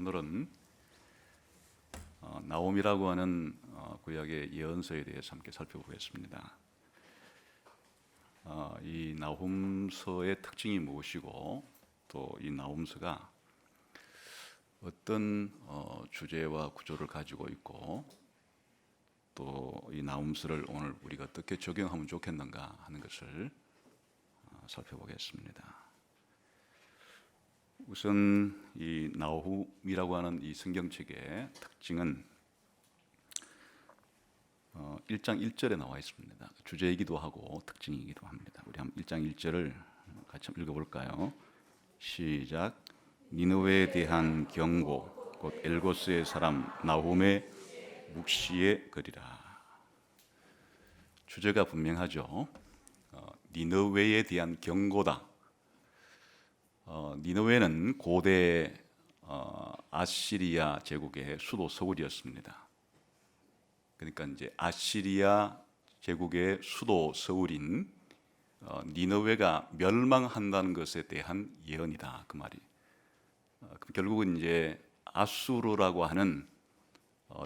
오늘은 나홈이라고 하는 구약의 예언서에 대해서 함께 살펴보겠습니다. 이 나홈서의 특징이 무엇이고 또 이 나홈서가 어떤 주제와 구조를 가지고 있고 또 이 나홈서를 오늘 우리가 어떻게 적용하면 좋겠는가 하는 것을 살펴보겠습니다. 우선 이 나홈이라고 하는 이 성경책의 특징은 1장 1절에 나와 있습니다. 주제이기도 하고 특징이기도 합니다. 우리 한번 1장 1절을 같이 한번 읽어볼까요? 시작. 니느웨에 대한 경고, 곧 엘고스의 사람 나홈의 묵시의 글이라. 주제가 분명하죠. 니느웨에 대한 경고다. 니느웨는 고대 아시리아 제국의 수도 서울이었습니다. 그러니까 이제 아시리아 제국의 수도 서울인 니느웨가 멸망한다는 것에 대한 예언이다, 그 말이. 결국은 이제 아수르라고 하는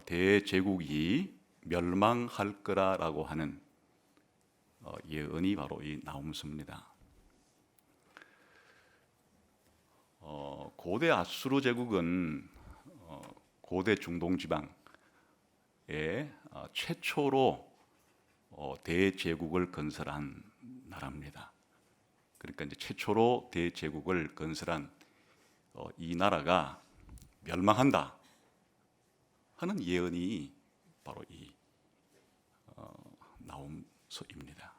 대제국이 멸망할 거라고 하는 예언이 바로 이 나홈서입니다. 고대 아수르 제국은 고대 중동 지방에 최초로 대제국을 건설한 나라입니다. 그러니까 이제 최초로 대제국을 건설한 이 나라가 멸망한다 하는 예언이 바로 이 나홈서입니다.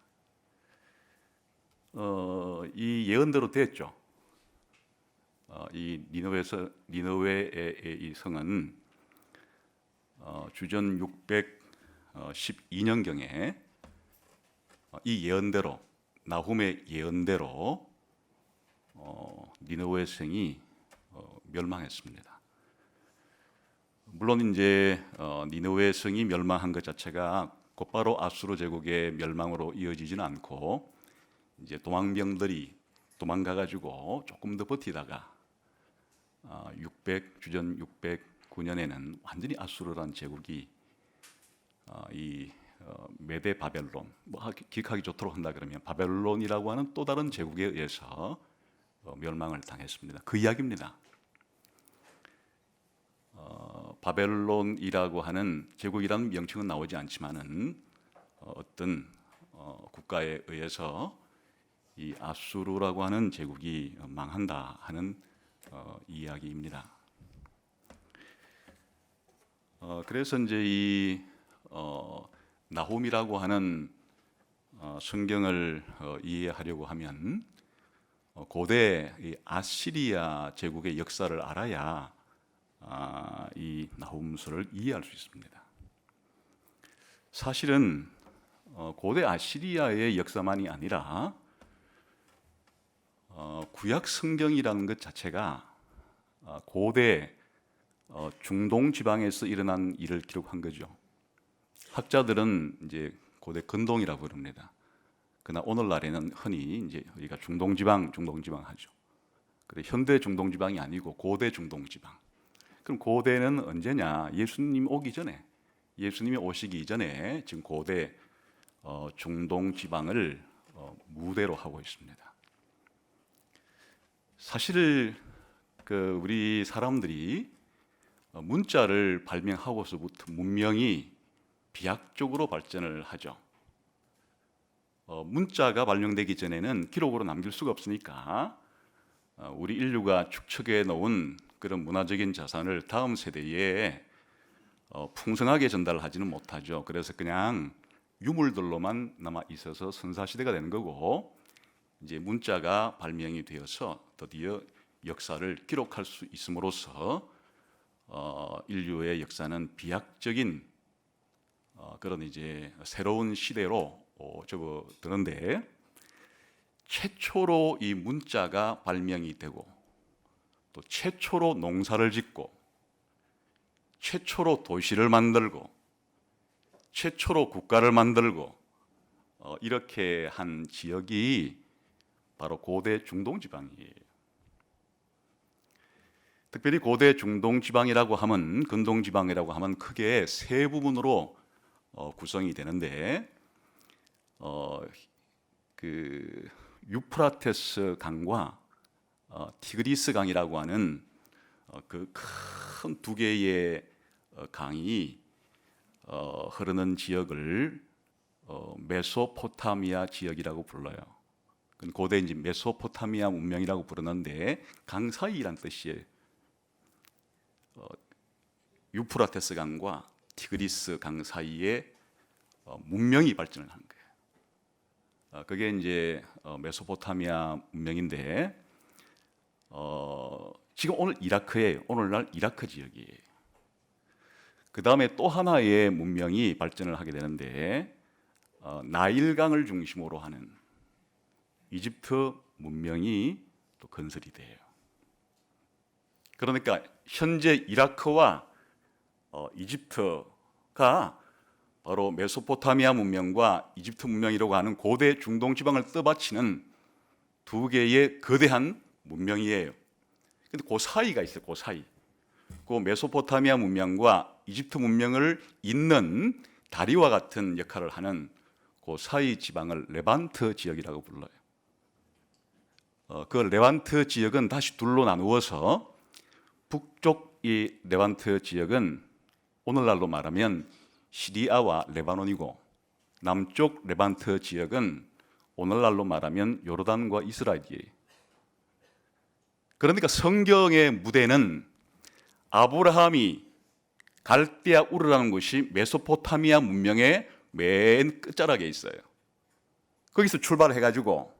이 예언대로 됐죠. 이 니느웨의 이 성은 주전 612년경에 이 예언대로, 나홈의 예언대로 니느웨 성이 멸망했습니다. 물론 이제 니느웨 성이 멸망한 것 자체가 곧바로 아수르 제국의 멸망으로 이어지지는 않고 이제 도망병들이 도망가가지고 조금 더 버티다가 주전 609년에는 완전히 아수르라는 제국이 이 메데 바벨론, 기억하기 좋도록 한다 그러면 바벨론이라고 하는 또 다른 제국에 의해서 멸망을 당했습니다. 그 이야기입니다. 바벨론이라고 하는 제국이라는 명칭은 나오지 않지만은 어떤 국가에 의해서 이 아수르라고 하는 제국이 망한다 하는 이야기입니다. 그래서 이제 이 나홈이라고 하는 성경을 이해하려고 하면 고대 이 아시리아 제국의 역사를 알아야 이 나홈서를 이해할 수 있습니다. 사실은 고대 아시리아의 역사만이 아니라 구약 성경이라는 것 자체가 고대 중동 지방에서 일어난 일을 기록한 거죠. 학자들은 이제 고대 근동이라고 부릅니다. 그러나 오늘날에는 흔히 이제 우리가 중동 지방 하죠. 그래 현대 중동 지방이 아니고 고대 중동 지방. 그럼 고대는 언제냐? 예수님 오기 전에, 예수님이 오시기 이전에 지금 고대 중동 지방을 무대로 하고 있습니다. 사실 우리 사람들이 문자를 발명하고서부터 문명이 비약적으로 발전을 하죠. 문자가 발명되기 전에는 기록으로 남길 수가 없으니까 우리 인류가 축적해 놓은 그런 문화적인 자산을 다음 세대에 풍성하게 전달하지는 못하죠. 그래서 그냥 유물들로만 남아 있어서 선사시대가 되는 거고, 이제 문자가 발명이 되어서 드디어 역사를 기록할 수 있음으로써 인류의 역사는 비약적인 그런 이제 새로운 시대로 접어드는데, 최초로 이 문자가 발명이 되고 또 최초로 농사를 짓고 최초로 도시를 만들고 최초로 국가를 만들고 이렇게 한 지역이 바로 고대 중동 지방이에요. 특별히 고대 중동 지방이라고 하면 근동 지방이라고 하면 크게 세 부분으로 구성이 되는데 그 유프라테스 강과 티그리스 강이라고 하는 그 큰 두 개의 강이 흐르는 지역을 메소포타미아 지역이라고 불러요. 고대 이제 메소포타미아 문명이라고 부르는데 강 사이란 뜻이에요. 유프라테스 강과 티그리스 강 사이에 문명이 발전을 한 거예요. 그게 이제 메소포타미아 문명인데 지금 오늘 이라크예요. 오늘날 이라크 지역이에요. 그 다음에 또 하나의 문명이 발전을 하게 되는데 나일강을 중심으로 하는 이집트 문명이 또 건설이 돼요. 그러니까 현재 이라크와 이집트가 바로 메소포타미아 문명과 이집트 문명이라고 하는 고대 중동 지방을 떠받치는 두 개의 거대한 문명이에요. 근데 그 사이가 있어요. 그 사이. 그 메소포타미아 문명과 이집트 문명을 잇는 다리와 같은 역할을 하는 그 사이 지방을 레반트 지역이라고 불러요. 그 레반트 지역은 다시 둘로 나누어서 북쪽 이 레반트 지역은 오늘날로 말하면 시리아와 레바논이고 남쪽 레반트 지역은 오늘날로 말하면 요르단과 이스라엘이에요. 그러니까 성경의 무대는 아브라함이 갈대아 우르라는 곳이 메소포타미아 문명의 맨 끝자락에 있어요. 거기서 출발해가지고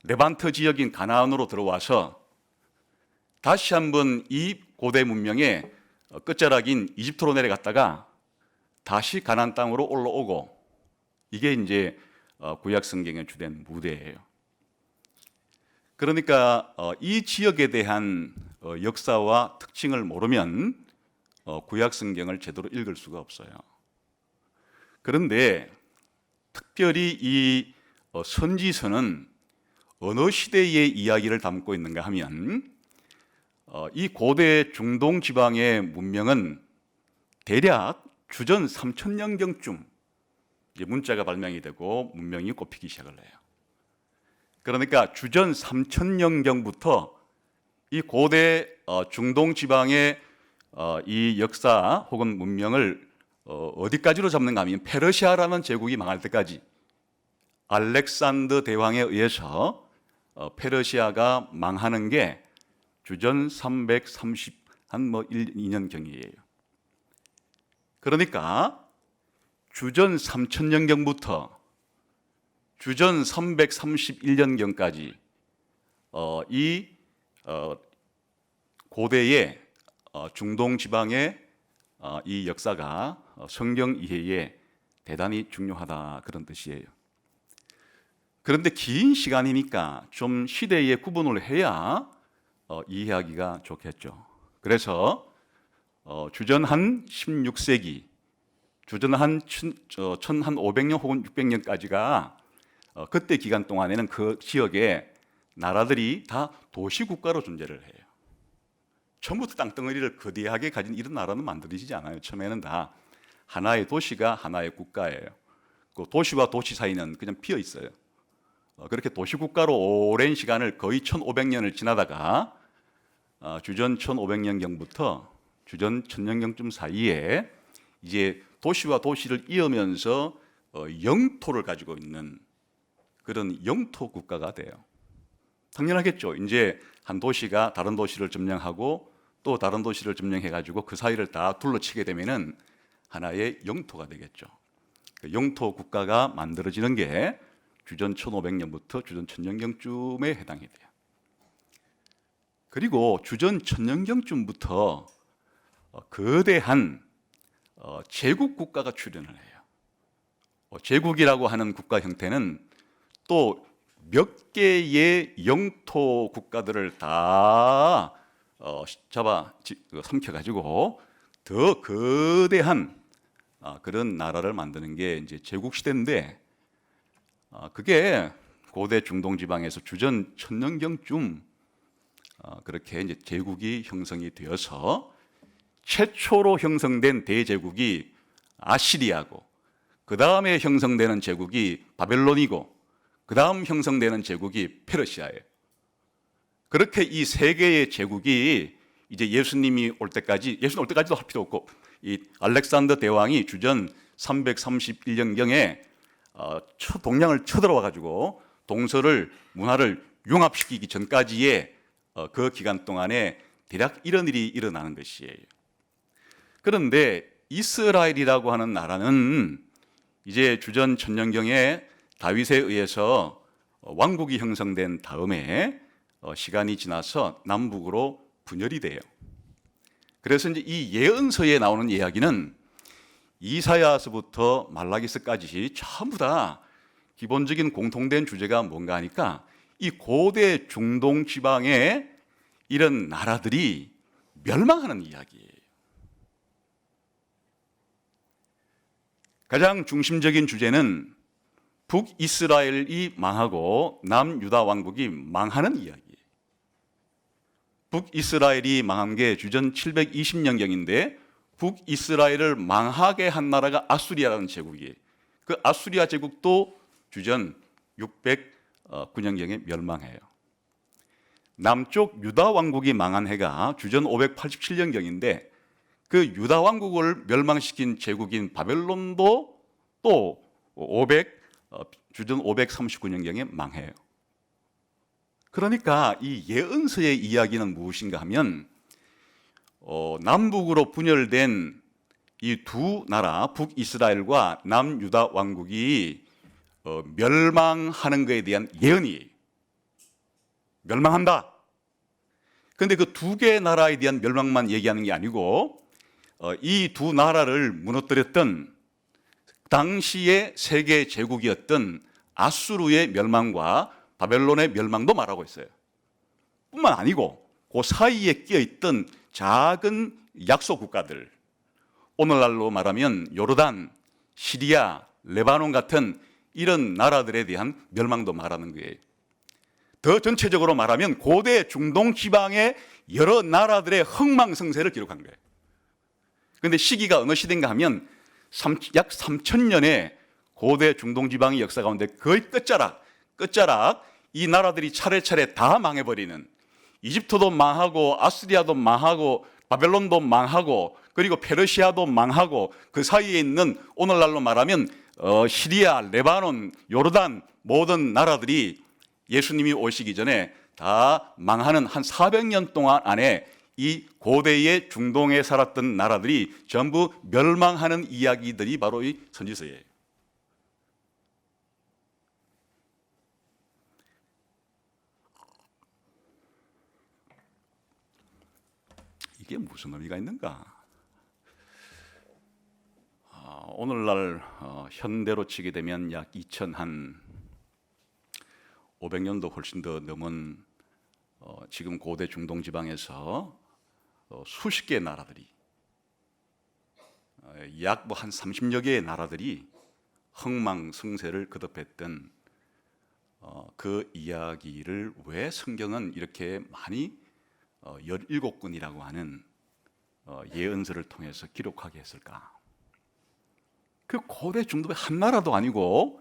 레반트 지역인 가나안으로 들어와서 다시 한번 이 고대 문명의 끝자락인 이집트로 내려갔다가 다시 가나안 땅으로 올라오고 이게 이제 구약 성경의 주된 무대예요. 그러니까 이 지역에 대한 역사와 특징을 모르면 구약 성경을 제대로 읽을 수가 없어요. 그런데 특별히 이 선지서는 어느 시대의 이야기를 담고 있는가 하면 이 고대 중동 지방의 문명은 대략 주전 3000년경쯤 문자가 발명이 되고 문명이 꼽히기 시작을 해요. 그러니까 주전 3000년경부터 이 고대 중동 지방의 이 역사 혹은 문명을 어디까지로 잡는가 하면 페르시아라는 제국이 망할 때까지 알렉산더 대왕에 의해서 페르시아가 망하는 게 주전 330 한 2년경이에요. 그러니까 주전 3000년경부터 주전 331년경까지 이 고대의 중동 지방의 이 역사가 성경 이해에 대단히 중요하다 그런 뜻이에요. 그런데 긴 시간이니까 좀 시대에 구분을 해야 이해하기가 좋겠죠. 그래서 주전 한 16세기, 주전 한 1500년 혹은 600년까지가 그때 기간 동안에는 그 지역에 나라들이 다 도시국가로 존재를 해요. 처음부터 땅덩어리를 거대하게 가진 이런 나라는 만들어지지 않아요. 처음에는 다 하나의 도시가 하나의 국가예요. 그 도시와 도시 사이는 그냥 비어 있어요. 그렇게 도시국가로 오랜 시간을 거의 1500년을 지나다가 주전 1500년경부터 주전 1000년경쯤 사이에 이제 도시와 도시를 이으면서 영토를 가지고 있는 그런 영토 국가가 돼요. 당연하겠죠. 이제 한 도시가 다른 도시를 점령하고 또 다른 도시를 점령해가지고 그 사이를 다 둘러치게 되면은 하나의 영토가 되겠죠. 그 영토 국가가 만들어지는 게 주전 1500년부터 주전 1000년경쯤에 해당이 돼요. 그리고 주전 1000년경쯤부터 거대한 제국 국가가 출현을 해요. 제국이라고 하는 국가 형태는 또 몇 개의 영토 국가들을 다 삼켜가지고 더 거대한 그런 나라를 만드는 게 이제 제국 시대인데 그게 고대 중동 지방에서 주전 1000년경쯤 그렇게 이제 제국이 형성이 되어서 최초로 형성된 대제국이 아시리아고, 그 다음에 형성되는 제국이 바벨론이고, 그 다음 형성되는 제국이 페르시아예요. 그렇게 이 세 개의 제국이 이제 예수님이 올 때까지도 할 필요 없고, 이 알렉산더 대왕이 주전 331년경에 동량을 쳐들어와 가지고 동서를 문화를 융합시키기 전까지의 그 기간 동안에 대략 이런 일이 일어나는 것이에요. 그런데 이스라엘이라고 하는 나라는 이제 주전 천년경에 다윗에 의해서 왕국이 형성된 다음에 시간이 지나서 남북으로 분열이 돼요. 그래서 이제 이 예언서에 나오는 이야기는 이사야서부터 말라기서까지 전부 다 기본적인 공통된 주제가 뭔가 하니까 이 고대 중동 지방의 이런 나라들이 멸망하는 이야기예요. 가장 중심적인 주제는 북이스라엘이 망하고 남유다 왕국이 망하는 이야기예요. 북이스라엘이 망한 게 주전 720년경인데 북이스라엘을 망하게 한 나라가 아수리아라는 제국이에요. 그 아수리아 제국도 주전 609년경에 멸망해요. 남쪽 유다 왕국이 망한 해가 주전 587년경인데 그 유다 왕국을 멸망시킨 제국인 바벨론도 또 주전 539년경에 망해요. 그러니까 이 예언서의 이야기는 무엇인가 하면 남북으로 분열된 이 두 나라 북이스라엘과 남유다 왕국이 멸망하는 것에 대한 예언이에요. 멸망한다. 그런데 그 두 개의 나라에 대한 멸망만 얘기하는 게 아니고 이 두 나라를 무너뜨렸던 당시의 세계 제국이었던 아수르의 멸망과 바벨론의 멸망도 말하고 있어요. 뿐만 아니고 그 사이에 끼어있던 작은 약소 국가들, 오늘날로 말하면 요르단, 시리아, 레바논 같은 이런 나라들에 대한 멸망도 말하는 거예요. 더 전체적으로 말하면 고대 중동 지방의 여러 나라들의 흥망성쇠를 기록한 거예요. 그런데 시기가 어느 시대인가 하면 약 3000년의 고대 중동 지방의 역사 가운데 거의 끝자락 이 나라들이 차례차례 다 망해버리는, 이집트도 망하고 아수리아도 망하고 바벨론도 망하고 그리고 페르시아도 망하고 그 사이에 있는 오늘날로 말하면 시리아, 레바논, 요르단 모든 나라들이 예수님이 오시기 전에 다 망하는 한 400년 동안 안에 이 고대의 중동에 살았던 나라들이 전부 멸망하는 이야기들이 바로 이 선지서예요. 이게 무슨 의미가 있는가? 오늘날 현대로 치게 되면 약 2500년도 훨씬 더 넘은 지금 고대 중동 지방에서 수십 개의 나라들이 약 뭐 한 30여 개의 나라들이 흥망성쇠를 거듭했던 그 이야기를 왜 성경은 이렇게 많이 17권이라고 하는 예언서를 통해서 기록하게 했을까? 그 고대 중동의 한 나라도 아니고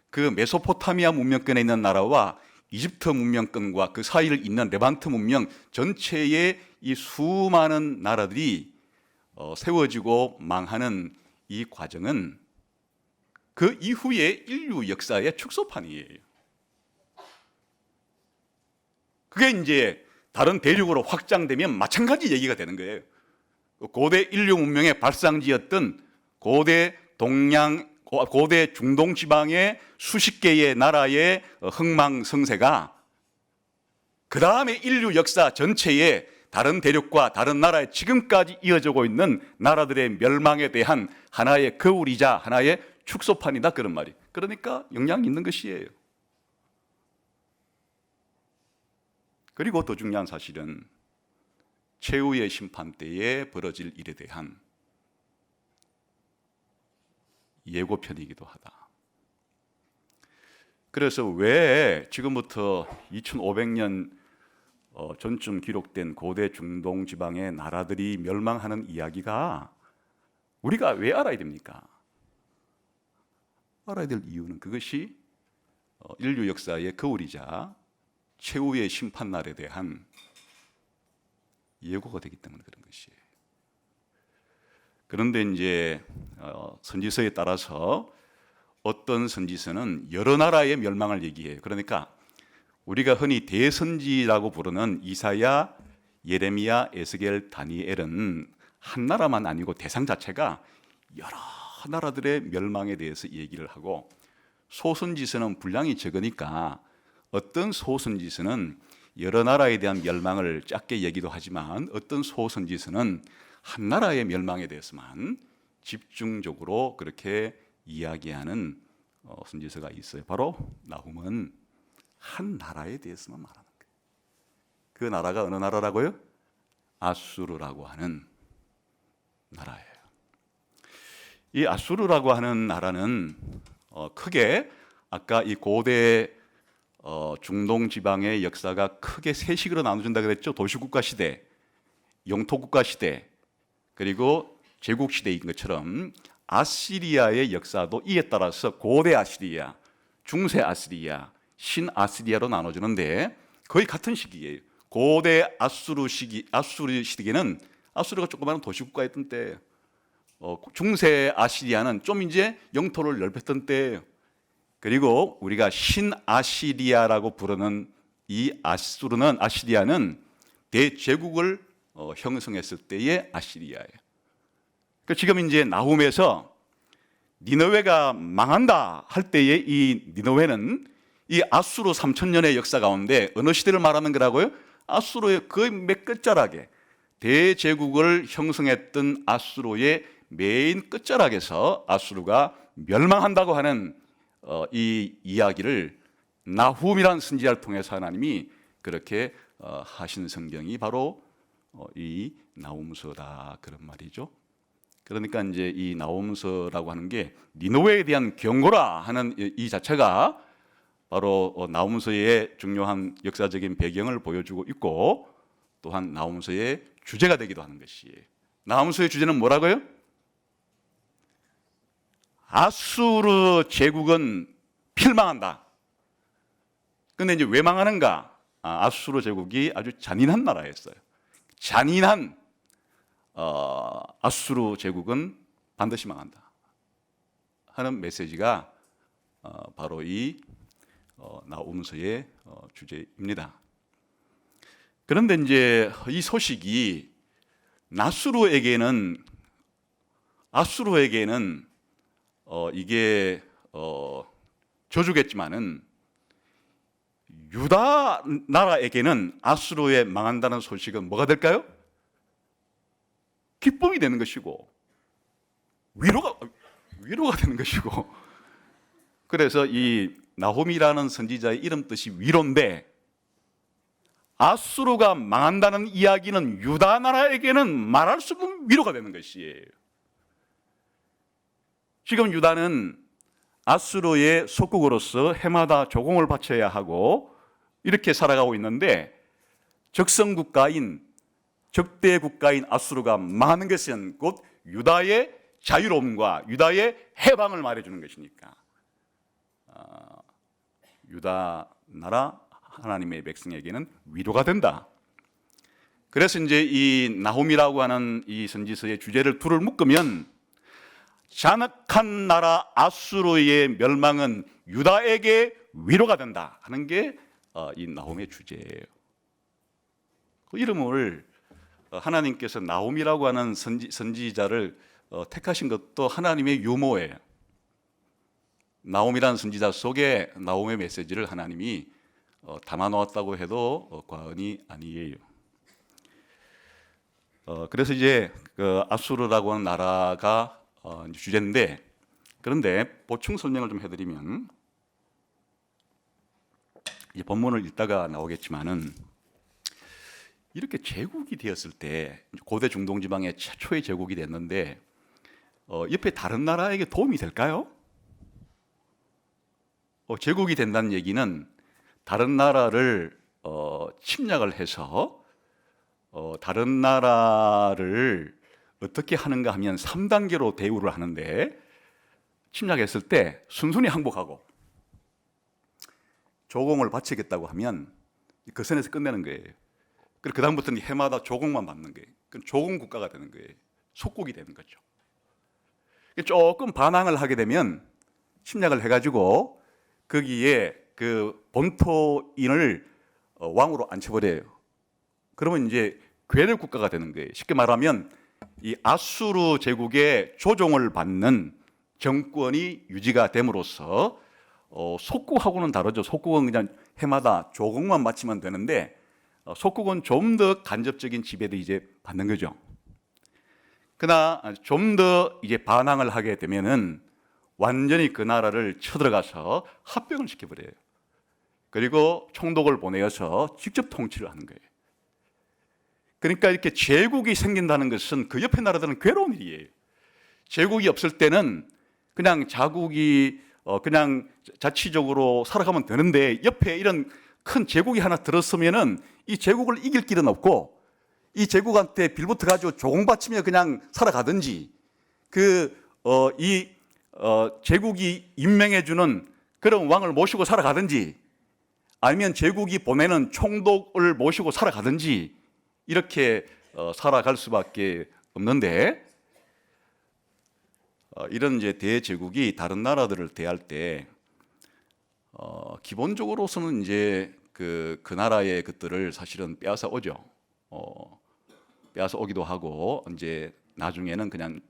그 메소포타미아 문명권에 있는 나라와 이집트 문명권과 그 사이를 잇는 레반트 문명 전체의 이 수많은 나라들이 세워지고 망하는 이 과정은 그 이후의 인류 역사의 축소판이에요. 그게 이제 다른 대륙으로 확장되면 마찬가지 얘기가 되는 거예요. 고대 인류 문명의 발상지였던 고대 중동 지방의 수십 개의 나라의 흥망성쇠가 그 다음에 인류 역사 전체에 다른 대륙과 다른 나라에 지금까지 이어지고 있는 나라들의 멸망에 대한 하나의 거울이자 하나의 축소판이다, 그런 말이. 그러니까 영향이 있는 것이에요. 그리고 더 중요한 사실은 최후의 심판 때에 벌어질 일에 대한 예고편이기도 하다. 그래서 왜 지금부터 2500년 전쯤 기록된 고대 중동 지방의 나라들이 멸망하는 이야기가 우리가 왜 알아야 됩니까? 알아야 될 이유는 그것이 인류 역사의 거울이자 최후의 심판날에 대한 예고가 되기 때문에 그런 것이에요. 그런데 이제 선지서에 따라서 어떤 선지서는 여러 나라의 멸망을 얘기해요. 그러니까 우리가 흔히 대선지라고 부르는 이사야, 예레미야, 에스겔, 다니엘은 한 나라만 아니고 대상 자체가 여러 나라들의 멸망에 대해서 얘기를 하고, 소선지서는 분량이 적으니까 어떤 소선지서는 여러 나라에 대한 멸망을 짧게 얘기도 하지만 어떤 소선지서는 한 나라의 멸망에 대해서만 집중적으로 그렇게 이야기하는 선지서가 있어요. 바로 나훔은 한 나라에 대해서만 말하는 거예요. 그 나라가 어느 나라라고요? 아수르라고 하는 나라예요. 이 아수르라고 하는 나라는 크게 아까 이 고대 중동 지방의 역사가 크게 세 시기로 나눠진다 그랬죠. 도시국가 시대, 영토국가 시대, 그리고 제국 시대인 것처럼 아시리아의 역사도 이에 따라서 고대 아시리아, 중세 아시리아, 신아시리아로 나눠지는데 거의 같은 시기예요. 고대 아수르 시기는 아수르가 조그마한 도시국가였던 때, 중세 아시리아는 좀 이제 영토를 넓혔던 때예요. 그리고 우리가 신아시리아라고 부르는 이 아시리아는 대제국을 형성했을 때의 아시리아예요. 그러니까 지금 이제 나훔에서 니느웨가 망한다 할 때의 이 니느웨는 이 아수르 3000년의 역사 가운데 어느 시대를 말하는 거라고요? 아수르의 거의 맨 끝자락에 대제국을 형성했던 아수르의 맨 끝자락에서 아수르가 멸망한다고 하는 이 이야기를 나훔이라는 선지자를 통해서 하나님이 그렇게 하신 성경이 바로 이 나훔서다 그런 말이죠. 그러니까 이제 이 나훔서라고 하는 게 니느웨에 대한 경고라 하는 이 자체가 바로 나훔서의 중요한 역사적인 배경을 보여주고 있고, 또한 나훔서의 주제가 되기도 하는 것이에요. 나훔서의 주제는 뭐라고요? 아수르 제국은 필망한다. 근데 이제 왜 망하는가? 아수르 제국이 아주 잔인한 나라였어요. 잔인한 아수르 제국은 반드시 망한다 하는 메시지가 바로 이 나훔서의 주제입니다. 그런데 이제 이 소식이 아수르에게는 이게 저주겠지만은 유다 나라에게는 아수르에 망한다는 소식은 뭐가 될까요? 기쁨이 되는 것이고 위로가 되는 것이고, 그래서 이 나홈이라는 선지자의 이름 뜻이 위로인데, 아수르가 망한다는 이야기는 유다 나라에게는 말할 수 없는 위로가 되는 것이에요. 지금 유다는 아수르의 속국으로서 해마다 조공을 바쳐야 하고 이렇게 살아가고 있는데, 적대 국가인 아수르가 망하는 것은 곧 유다의 자유로움과 유다의 해방을 말해주는 것이니까 유다 나라 하나님의 백성에게는 위로가 된다. 그래서 이제 이 나홈이라고 하는 이 선지서의 주제를 둘을 묶으면 잔악한 나라 아수르의 멸망은 유다에게 위로가 된다 하는 게 이 나홈의 주제예요. 그 이름을 하나님께서 나홈이라고 하는 선지자를 택하신 것도 하나님의 유모예요. 나홈이라는 선지자 속에 나홈의 메시지를 하나님이 담아 놓았다고 해도 과언이 아니에요. 그래서 이제 그 아수르라고 하는 나라가 주제인데, 그런데 보충 설명을 좀 해드리면, 이제 본문을 읽다가 나오겠지만은, 이렇게 제국이 되었을 때 고대 중동 지방의 최초의 제국이 됐는데 옆에 다른 나라에게 도움이 될까요? 제국이 된다는 얘기는 다른 나라를 침략을 해서 다른 나라를 어떻게 하는가 하면 3단계로 대우를 하는데, 침략했을 때 순순히 항복하고 조공을 바치겠다고 하면 그 선에서 끝내는 거예요. 그리고 그 다음부터는 해마다 조공만 받는 거예요. 그럼 조공 국가가 되는 거예요. 속국이 되는 거죠. 조금 반항을 하게 되면 침략을 해가지고 거기에 그 본토인을 왕으로 앉혀버려요. 그러면 이제 괴뢰 국가가 되는 거예요. 쉽게 말하면 이 아수르 제국의 조종을 받는 정권이 유지가 됨으로써 속국하고는 다르죠. 속국은 그냥 해마다 조공만 바치면 되는데, 속국은 좀 더 간접적인 지배도 이제 받는 거죠. 그러나 좀 더 이제 반항을 하게 되면은 완전히 그 나라를 쳐들어가서 합병을 시켜버려요. 그리고 총독을 보내어서 직접 통치를 하는 거예요. 그러니까 이렇게 제국이 생긴다는 것은 그 옆에 나라들은 괴로운 일이에요. 제국이 없을 때는 그냥 자국이 그냥 자치적으로 살아가면 되는데, 옆에 이런 큰 제국이 하나 들었으면은 이 제국을 이길 길은 없고, 이 제국한테 빌붙어 가지고 조공바치며 그냥 살아가든지, 제국이 임명해 주는 그런 왕을 모시고 살아가든지, 아니면 제국이 보내는 총독을 모시고 살아가든지, 이렇게 살아갈 수밖에 없는데, 이런 이제 대제국이 다른 나라들을 대할 때 기본적으로서는 이제 그 나라의 것들을 사실은 빼앗아 오죠. 빼앗아 오기도 하고, 이제 나중에는 그냥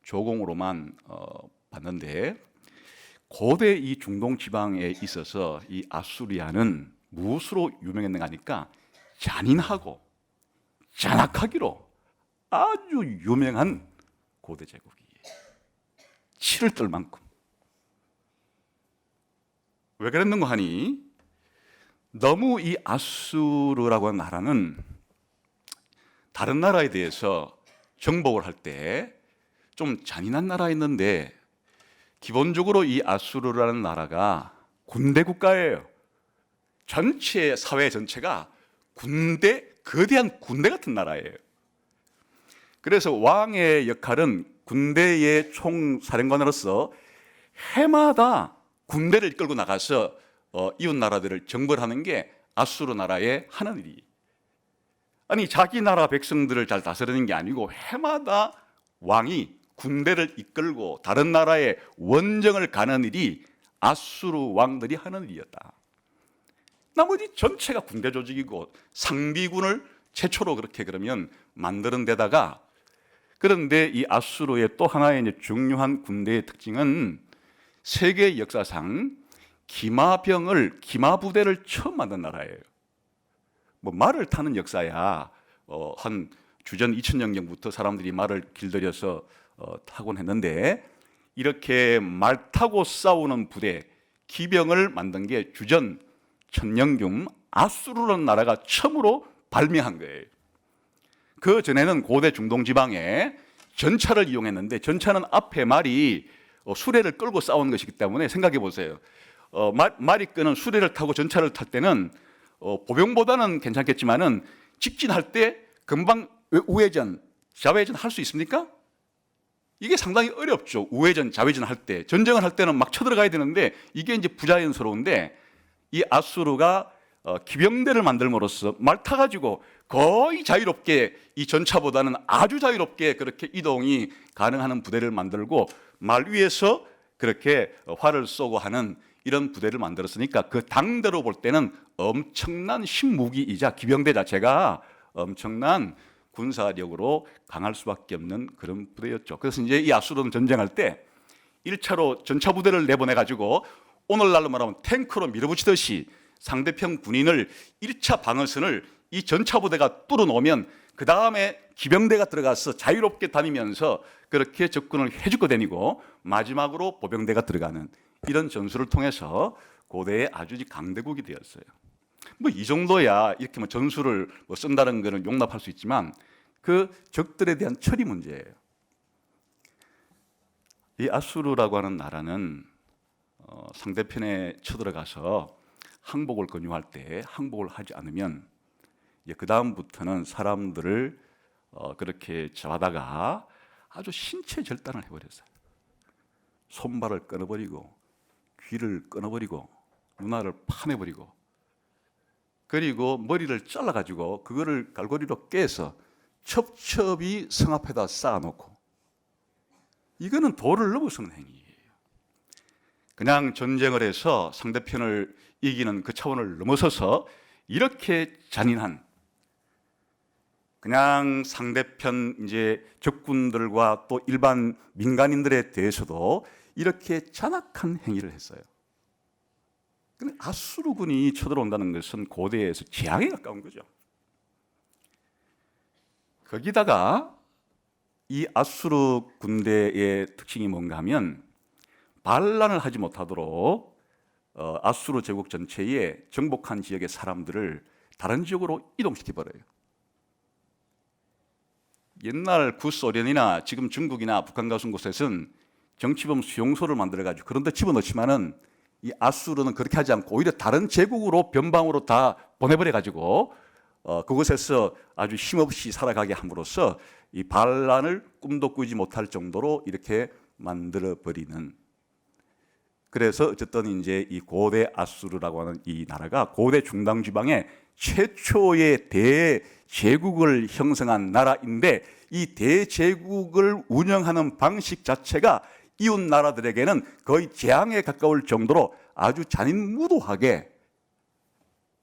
조공으로만 받는데, 고대 이 중동 지방에 있어서 이 아수리아는 무엇으로 유명했는가 하니까 잔인하고 잔악하기로 아주 유명한 고대 제국이에요. 치를 떨 만큼. 왜 그랬는가 하니, 너무 이 아수르라고 하는 나라는 다른 나라에 대해서 정복을 할 때 좀 잔인한 나라였는데, 기본적으로 이 아수르라는 나라가 군대 국가예요. 전체 사회 전체가 거대한 군대 같은 나라예요. 그래서 왕의 역할은 군대의 총사령관으로서 해마다 군대를 이끌고 나가서 이웃 나라들을 정벌하는 게 아수르 나라의 하는 일이에요. 아니, 자기 나라 백성들을 잘 다스리는 게 아니고 해마다 왕이 군대를 이끌고 다른 나라의 원정을 가는 일이 아수르 왕들이 하는 일이었다. 나머지 전체가 군대 조직이고 상비군을 최초로 그렇게 그러면 만드는 데다가, 그런데 이 아수르의 또 하나의 이제 중요한 군대의 특징은 세계 역사상 기마부대를 처음 만든 나라예요. 뭐 말을 타는 역사야 한 주전 2000년경부터 사람들이 말을 길들여서 타곤 했는데, 이렇게 말 타고 싸우는 부대, 기병을 만든 게 주전 1000년경 아수르라는 나라가 처음으로 발명한 거예요. 그 전에는 고대 중동 지방에 전차를 이용했는데, 전차는 앞에 말이 수레를 끌고 싸우는 것이기 때문에 생각해 보세요. 말이 끄는 수레를 타고 전차를 탈 때는 보병보다는 괜찮겠지만은 직진할 때 금방 우회전, 좌회전 할 수 있습니까? 이게 상당히 어렵죠. 우회전, 좌회전 할 때, 전쟁을 할 때는 막 쳐들어가야 되는데 이게 이제 부자연스러운데, 이 아수르가 기병대를 만들므로써 말 타가지고 거의 자유롭게, 이 전차보다는 아주 자유롭게 그렇게 이동이 가능한 부대를 만들고, 말 위에서 그렇게 활을 쏘고 하는 이런 부대를 만들었으니까 그 당대로 볼 때는 엄청난 신무기이자 기병대 자체가 엄청난 군사력으로 강할 수밖에 없는 그런 부대였죠. 그래서 이제 이 아수르는 전쟁할 때 1차로 전차 부대를 내보내가지고 오늘날로 말하면 탱크로 밀어붙이듯이 상대편 군인을 1차 방어선을 이 전차 부대가 뚫어놓으면 그 다음에 기병대가 들어가서 자유롭게 다니면서 그렇게 접근을 해주고 다니고, 마지막으로 보병대가 들어가는 이런 전술을 통해서 고대의 아주 강대국이 되었어요. 뭐 이 정도야 이렇게 뭐 전술을 쓴다는 것은 용납할 수 있지만, 그 적들에 대한 처리 문제예요. 이 아수르라고 하는 나라는 상대편에 쳐들어가서 항복을 권유할 때 항복을 하지 않으면 그 다음부터는 사람들을 그렇게 잡아다가 아주 신체 절단을 해버렸어요. 손발을 끊어버리고 귀를 끊어버리고 눈알을 파내버리고 그리고 머리를 잘라가지고 그거를 갈고리로 깨서 첩첩이 성 앞에다 쌓아놓고, 이거는 도를 넘어서는 행위예요. 그냥 전쟁을 해서 상대편을 이기는 그 차원을 넘어서서 이렇게 잔인한, 그냥 상대편 이제 적군들과 또 일반 민간인들에 대해서도 이렇게 잔악한 행위를 했어요. 근데 아수르군이 쳐들어온다는 것은 고대에서 재앙에 가까운 거죠. 거기다가 이 아수르 군대의 특징이 뭔가 하면 반란을 하지 못하도록 아수르 제국 전체에 정복한 지역의 사람들을 다른 지역으로 이동시켜버려요. 옛날 구소련이나 지금 중국이나 북한 같은 곳에서는 정치범 수용소를 만들어가지고 그런 데 집어넣지만은 이 아수르는 그렇게 하지 않고 오히려 다른 제국으로 변방으로 다 보내버려가지고 그곳에서 아주 힘없이 살아가게 함으로써 이 반란을 꿈도 꾸지 못할 정도로 이렇게 만들어버리는. 그래서 어쨌든 이제 이 고대 아수르라고 하는 이 나라가 고대 중당 지방의 최초의 대제국을 형성한 나라인데, 이 대제국을 운영하는 방식 자체가 이웃 나라들에게는 거의 재앙에 가까울 정도로 아주 잔인무도하게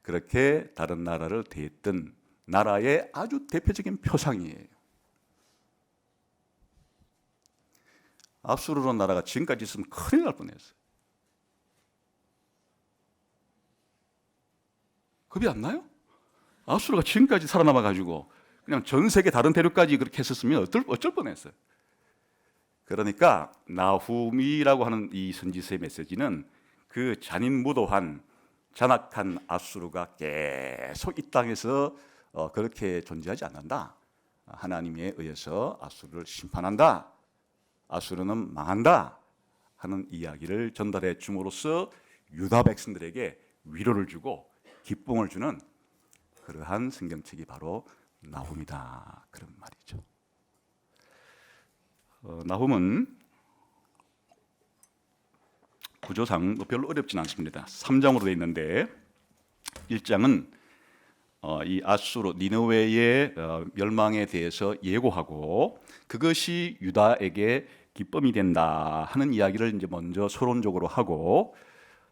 그렇게 다른 나라를 대했던 나라의 아주 대표적인 표상이에요. 아수르라는 나라가 지금까지 있으면 큰일 날 뻔했어요. 겁이 안 나요? 아수르가 지금까지 살아남아가지고 그냥 전 세계 다른 대륙까지 그렇게 했었으면 어쩔 뻔했어요. 그러니까 나훔이라고 하는 이 선지서의 메시지는 그 잔인무도한 잔악한 아수르가 계속 이 땅에서 그렇게 존재하지 않는다. 하나님에 의해서 아수르를 심판한다. 아수르는 망한다 하는 이야기를 전달해 줌으로써 유다 백성들에게 위로를 주고 기쁨을 주는 그러한 성경책이 바로 나훔이다, 그런 말이죠. 나훔은 구조상 별로 어렵진 않습니다. 3장으로 되어 있는데 1장은 이 아수르 니느웨의 멸망에 대해서 예고하고 그것이 유다에게 기쁨이 된다 하는 이야기를 이제 먼저 서론적으로 하고,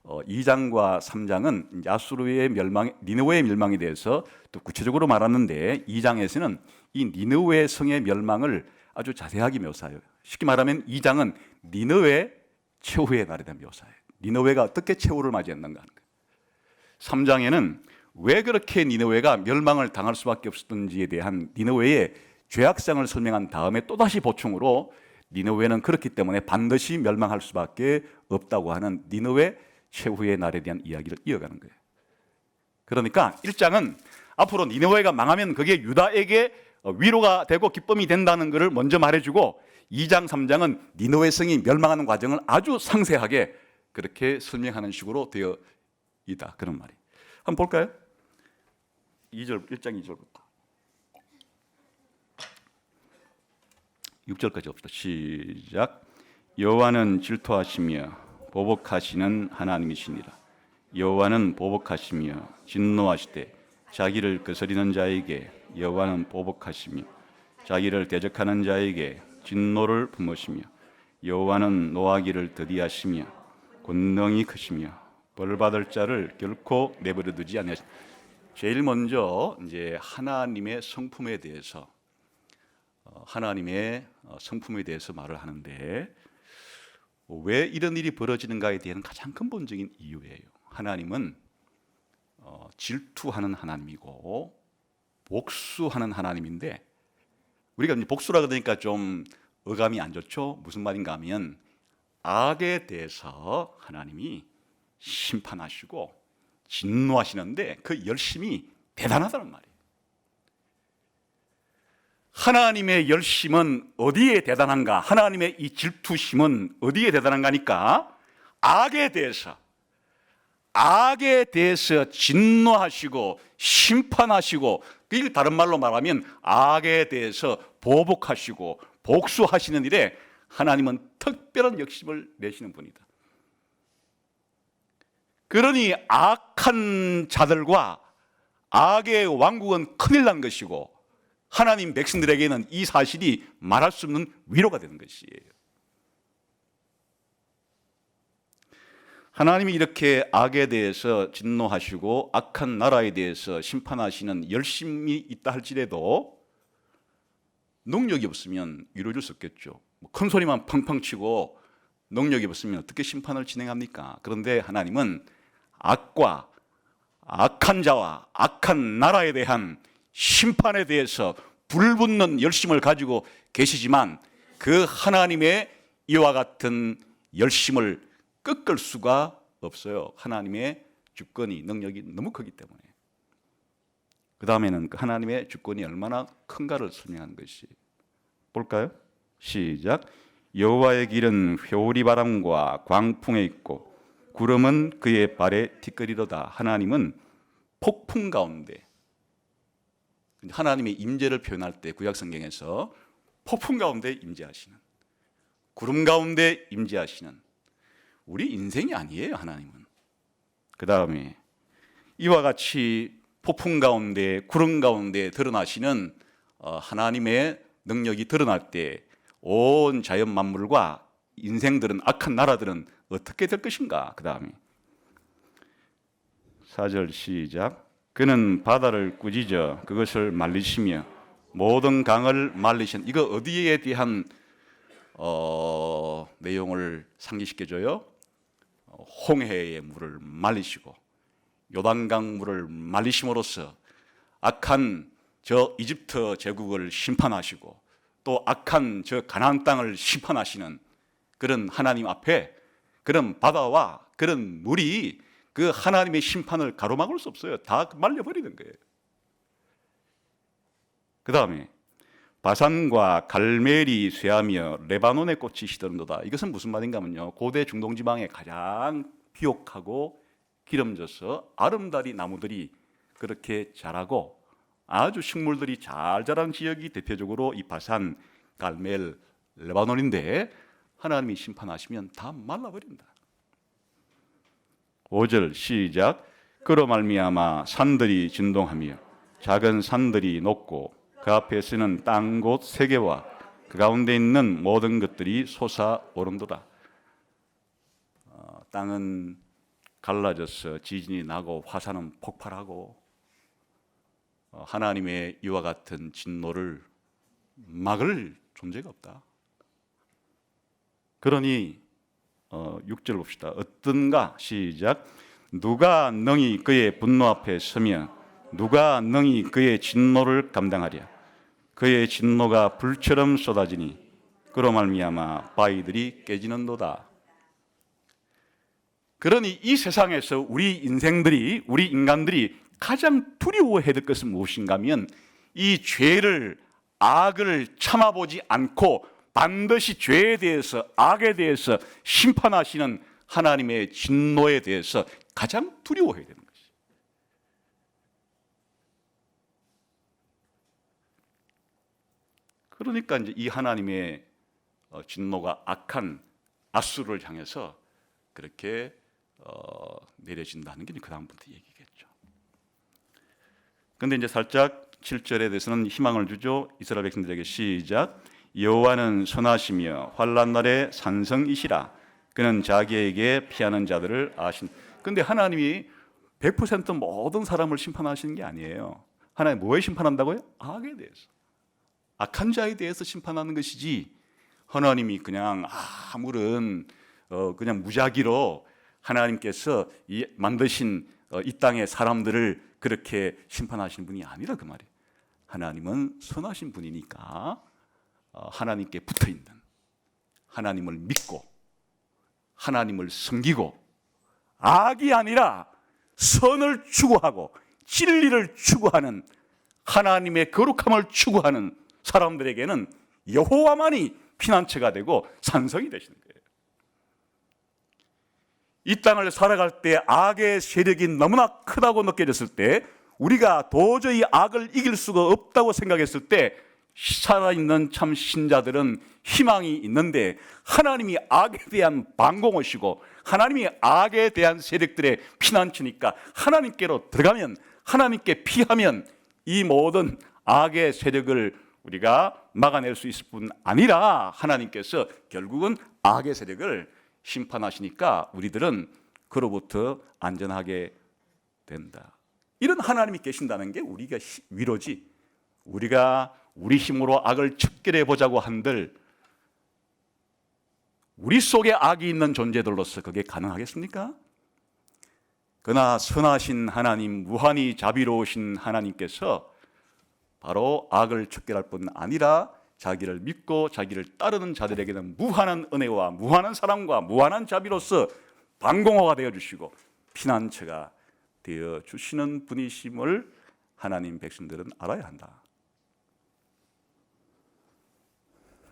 2장과 3장은 아수르의 멸망, 니느웨의 멸망에 대해서 또 구체적으로 말하는데, 2장에서는 이 니느웨 성의 멸망을 아주 자세하게 묘사해요. 쉽게 말하면 2장은 니느웨 최후의 날에 대한 묘사예요. 니느웨가 어떻게 최후를 맞이했는가 하는 거예요. 3장에는 왜 그렇게 니느웨가 멸망을 당할 수밖에 없었는지에 대한 니느웨의 죄악상을 설명한 다음에 또다시 보충으로 니느웨는 그렇기 때문에 반드시 멸망할 수밖에 없다고 하는 니느웨 최후의 날에 대한 이야기를 이어가는 거예요. 그러니까 1장은 앞으로 니느웨가 망하면 그게 유다에게 위로가 되고 기쁨이 된다는 것을 먼저 말해주고, 2장, 3장은 니느웨 성이 멸망하는 과정을 아주 상세하게 그렇게 설명하는 식으로 되어 있다, 그런 말이. 한번 볼까요? 1장 2절부터 6절까지 봅시다. 시작. 여호와는 질투하시며 보복하시는 하나님이시니라. 여호와는 보복하시며 진노하시되 자기를 거스리는 자에게 여호와는 보복하시며 자기를 대적하는 자에게 진노를 품으시며 여호와는 노하기를 더디하시며 권능이 크시며 벌받을 자를 결코 내버려 두지 아니하시니. 제일 먼저 이제 하나님의 성품에 대해서 말을 하는데, 왜 이런 일이 벌어지는가에 대한 가장 근본적인 이유예요. 하나님은 질투하는 하나님이고 복수하는 하나님인데, 우리가 이제 복수라 그러니까 좀 어감이 안 좋죠. 무슨 말인가 하면 악에 대해서 하나님이 심판하시고 진노하시는데 그 열심이 대단하다는 말이에요. 하나님의 열심은 어디에 대단한가? 하나님의 이 질투심은 어디에 대단한가니까 악에 대해서 악에 대해서 진노하시고 심판하시고, 이걸 다른 말로 말하면 악에 대해서 보복하시고 복수하시는 일에 하나님은 특별한 역심을 내시는 분이다. 그러니 악한 자들과 악의 왕국은 큰일 난 것이고, 하나님 백성들에게는 이 사실이 말할 수 없는 위로가 되는 것이에요. 하나님이 이렇게 악에 대해서 진노하시고 악한 나라에 대해서 심판하시는 열심이 있다 할지라도 능력이 없으면 이루어질 수 없겠죠. 큰 소리만 펑펑 치고 능력이 없으면 어떻게 심판을 진행합니까? 그런데 하나님은 악과 악한 자와 악한 나라에 대한 심판에 대해서 불붙는 열심을 가지고 계시지만, 그 하나님의 이와 같은 열심을 꺾을 수가 없어요. 하나님의 주권이, 능력이 너무 크기 때문에. 그 다음에는 하나님의 주권이 얼마나 큰가를 설명하는 것이, 볼까요? 시작. 여호와의 길은 회오리 바람과 광풍에 있고 구름은 그의 발에 티끌이로다. 하나님은 폭풍 가운데, 하나님의 임재를 표현할 때 구약 성경에서 폭풍 가운데 임재하시는, 구름 가운데 임재하시는, 우리 인생이 아니에요, 하나님은. 그 다음에 이와 같이 폭풍 가운데 구름 가운데 드러나시는 하나님의 능력이 드러날 때 온 자연 만물과 인생들은, 악한 나라들은 어떻게 될 것인가? 그 다음에 4절 시작. 그는 바다를 꾸짖어 그것을 말리시며 모든 강을 말리신. 이거 어디에 대한 내용을 상기시켜줘요? 홍해의 물을 말리시고 요단강 물을 말리심으로써 악한 저 이집트 제국을 심판하시고 또 악한 저 가나안 땅을 심판하시는 그런 하나님 앞에, 그런 바다와 그런 물이 그 하나님의 심판을 가로막을 수 없어요. 다 말려버리는 거예요. 그 다음에 바산과 갈멜이 쇠하며 레바논의 꽃이 시들은도다. 이것은 무슨 말인가 하면요, 고대 중동 지방에 가장 비옥하고 기름져서 아름다리 나무들이 그렇게 자라고 아주 식물들이 잘 자라는 지역이 대표적으로 이 바산, 갈멜, 레바논인데, 하나님이 심판하시면 다 말라버린다. 5절 시작. 그로 말미암아 산들이 진동하며 작은 산들이 녹고 그 앞에 서는 땅 곳 세 개와 그 가운데 있는 모든 것들이 솟아오른도다. 땅은 갈라져서 지진이 나고 화산은 폭발하고 하나님의 이와 같은 진노를 막을 존재가 없다. 그러니 6절 봅시다. 어떤가? 시작. 누가 능히 그의 분노 앞에 서며 누가 능히 그의 진노를 감당하랴. 그의 진노가 불처럼 쏟아지니 그로 말미암아 바위들이 깨지는도다. 그러니 이 세상에서 우리 인생들이, 우리 인간들이 가장 두려워해야 될 것은 무엇인가 하면, 이 죄를, 악을 참아보지 않고 반드시 죄에 대해서, 악에 대해서 심판하시는 하나님의 진노에 대해서 가장 두려워해야 되는 것이에요. 그러니까 이제 이 하나님의 진노가 악한 아수르를 향해서 그렇게 내려진다는 게 그 다음부터 얘기겠죠. 그런데 이제 살짝 7절에 대해서는 희망을 주죠. 이스라엘 백성들에게 시작. 여호와는 선하시며 환난 날에 산성이시라. 그는 자기에게 피하는 자들을 아신. 그런데 하나님이 100% 모든 사람을 심판하시는 게 아니에요. 하나님 뭐에 심판한다고요? 악에 대해서, 악한 자에 대해서 심판하는 것이지, 하나님이 그냥 아무런 그냥 무작위로 하나님께서 만드신 이 땅의 사람들을 그렇게 심판하시는 분이 아니라 그 말이에요. 하나님은 선하신 분이니까 하나님께 붙어있는, 하나님을 믿고 하나님을 섬기고 악이 아니라 선을 추구하고 진리를 추구하는, 하나님의 거룩함을 추구하는 사람들에게는 여호와만이 피난처가 되고 산성이 되시는 거예요. 이 땅을 살아갈 때 악의 세력이 너무나 크다고 느껴졌을 때, 우리가 도저히 악을 이길 수가 없다고 생각했을 때, 살아있는 참 신자들은 희망이 있는데, 하나님이 악에 대한 방공호시고 하나님이 악에 대한 세력들의 피난처니까 하나님께로 들어가면, 하나님께 피하면 이 모든 악의 세력을 우리가 막아낼 수 있을 뿐 아니라 하나님께서 결국은 악의 세력을 심판하시니까 우리들은 그로부터 안전하게 된다. 이런 하나님이 계신다는 게 우리가 위로지. 우리가 우리 힘으로 악을 척결해 보자고 한들 우리 속에 악이 있는 존재들로서 그게 가능하겠습니까? 그러나 선하신 하나님, 무한히 자비로우신 하나님께서 바로 악을 척결할 뿐 아니라 자기를 믿고 자기를 따르는 자들에게는 무한한 은혜와 무한한 사랑과 무한한 자비로서 방공호가 되어주시고 피난처가 되어주시는 분이심을 하나님 백성들은 알아야 한다.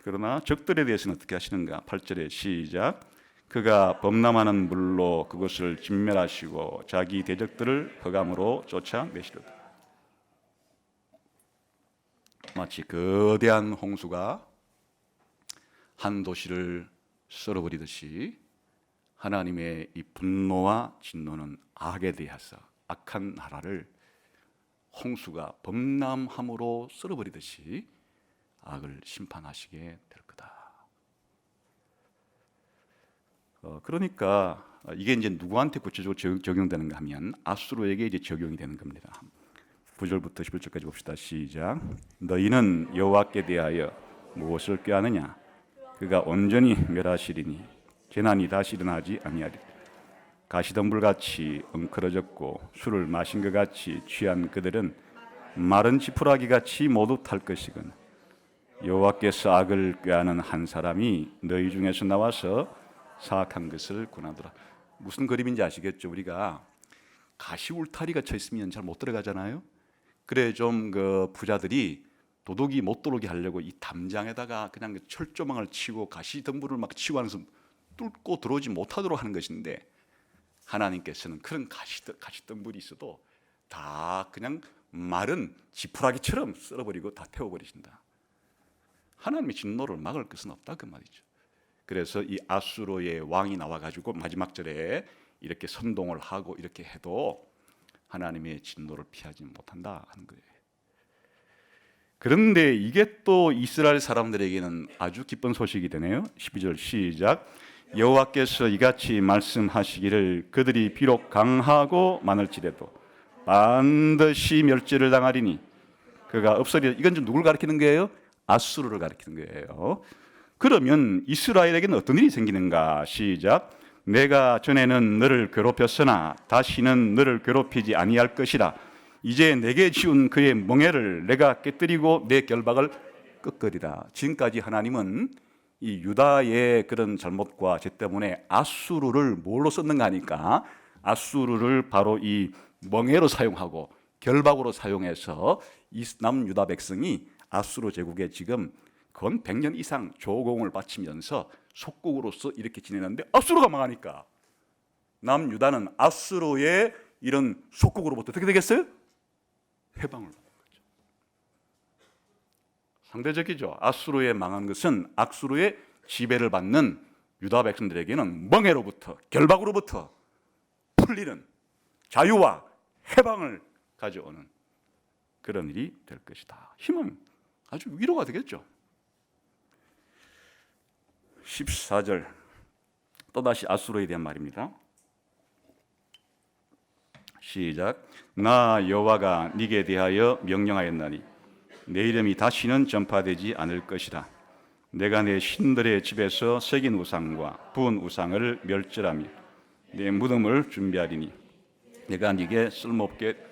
그러나 적들에 대해서는 어떻게 하시는가? 8절에 시작. 그가 범람하는 물로 그것을 진멸하시고 자기 대적들을 흑암으로 쫓아내시리로다. 마치 거대한 홍수가 한 도시를 썰어버리듯이 하나님의 이 분노와 진노는 악에 대해서 악한 나라를 홍수가 범람함으로 썰어버리듯이 악을 심판하시게 될 거다. 그러니까 이게 이제 누구한테 구체적으로 적용되는가 하면 아수르에게 이제 적용이 되는 겁니다. 9절부터 11절까지 봅시다. 시작. 너희는 여호와께 대하여 무엇을 꾀하느냐? 그가 온전히 멸하시리니 재난이 다시 일어나지 아니하리라. 가시덤불같이 엉클어졌고 술을 마신 것 같이 취한 그들은 마른 지푸라기 같이 모두 탈 것이거늘 여호와께서 악을 꾀하는 한 사람이 너희 중에서 나와서 사악한 것을 권하더라. 무슨 그림인지 아시겠죠? 우리가 가시 울타리가 쳐 있으면 잘 못 들어가잖아요. 그래 좀 그 부자들이 도둑이 못 들어오게 하려고 이 담장에다가 그냥 철조망을 치고 가시 덤불을 막 치고 하면서 뚫고 들어오지 못하도록 하는 것인데, 하나님께서는 그런 가시 덤불이 있어도 다 그냥 마른 지푸라기처럼 썰어버리고 다 태워버리신다. 하나님의 진노를 막을 것은 없다 그 말이죠. 그래서 이 아수르의 왕이 나와가지고 마지막 절에 이렇게 선동을 하고 이렇게 해도 하나님의 진노를 피하지 못한다 하는 거예요. 그런데 이게 또 이스라엘 사람들에게는 아주 기쁜 소식이 되네요. 12절 시작. 여호와께서 이같이 말씀하시기를 그들이 비록 강하고 많을지라도 반드시 멸절을 당하리니 그가 없으리라. 이건 좀 누굴 가리키는 거예요? 아수르를 가리키는 거예요. 그러면 이스라엘에게는 어떤 일이 생기는가? 시작. 내가 전에는 너를 괴롭혔으나 다시는 너를 괴롭히지 아니할 것이라. 이제 내게 지운 그의 멍에를 내가 깨뜨리고 내 결박을 꺾으리라. 지금까지 하나님은 이 유다의 그런 잘못과 죄 때문에 아수르를 뭘로 썼는가 하니까 아수르를 바로 이 멍에로 사용하고 결박으로 사용해서 이 남유다 백성이 아수르 제국에 지금 건 100년 이상 조공을 바치면서 속국으로서 이렇게 지내는데 아수르가 망하니까 남유다는 아수르의 이런 속국으로부터 어떻게 되겠어요? 해방을 받는 거죠. 상대적이죠. 아수르에 망한 것은 아수르의 지배를 받는 유다 백성들에게는 멍에로부터 결박으로부터 풀리는 자유와 해방을 가져오는 그런 일이 될 것이다. 힘은 아주 위로가 되겠죠. 14절 또다시 아수르에 대한 말입니다. 시작. 나 여호와가 네게 대하여 명령하였나니 내 이름이 다시는 전파되지 않을 것이라. 내가 내 신들의 집에서 새긴 우상과 부은 우상을 멸절하며 내 무덤을 준비하리니 내가 네게 쓸모없게.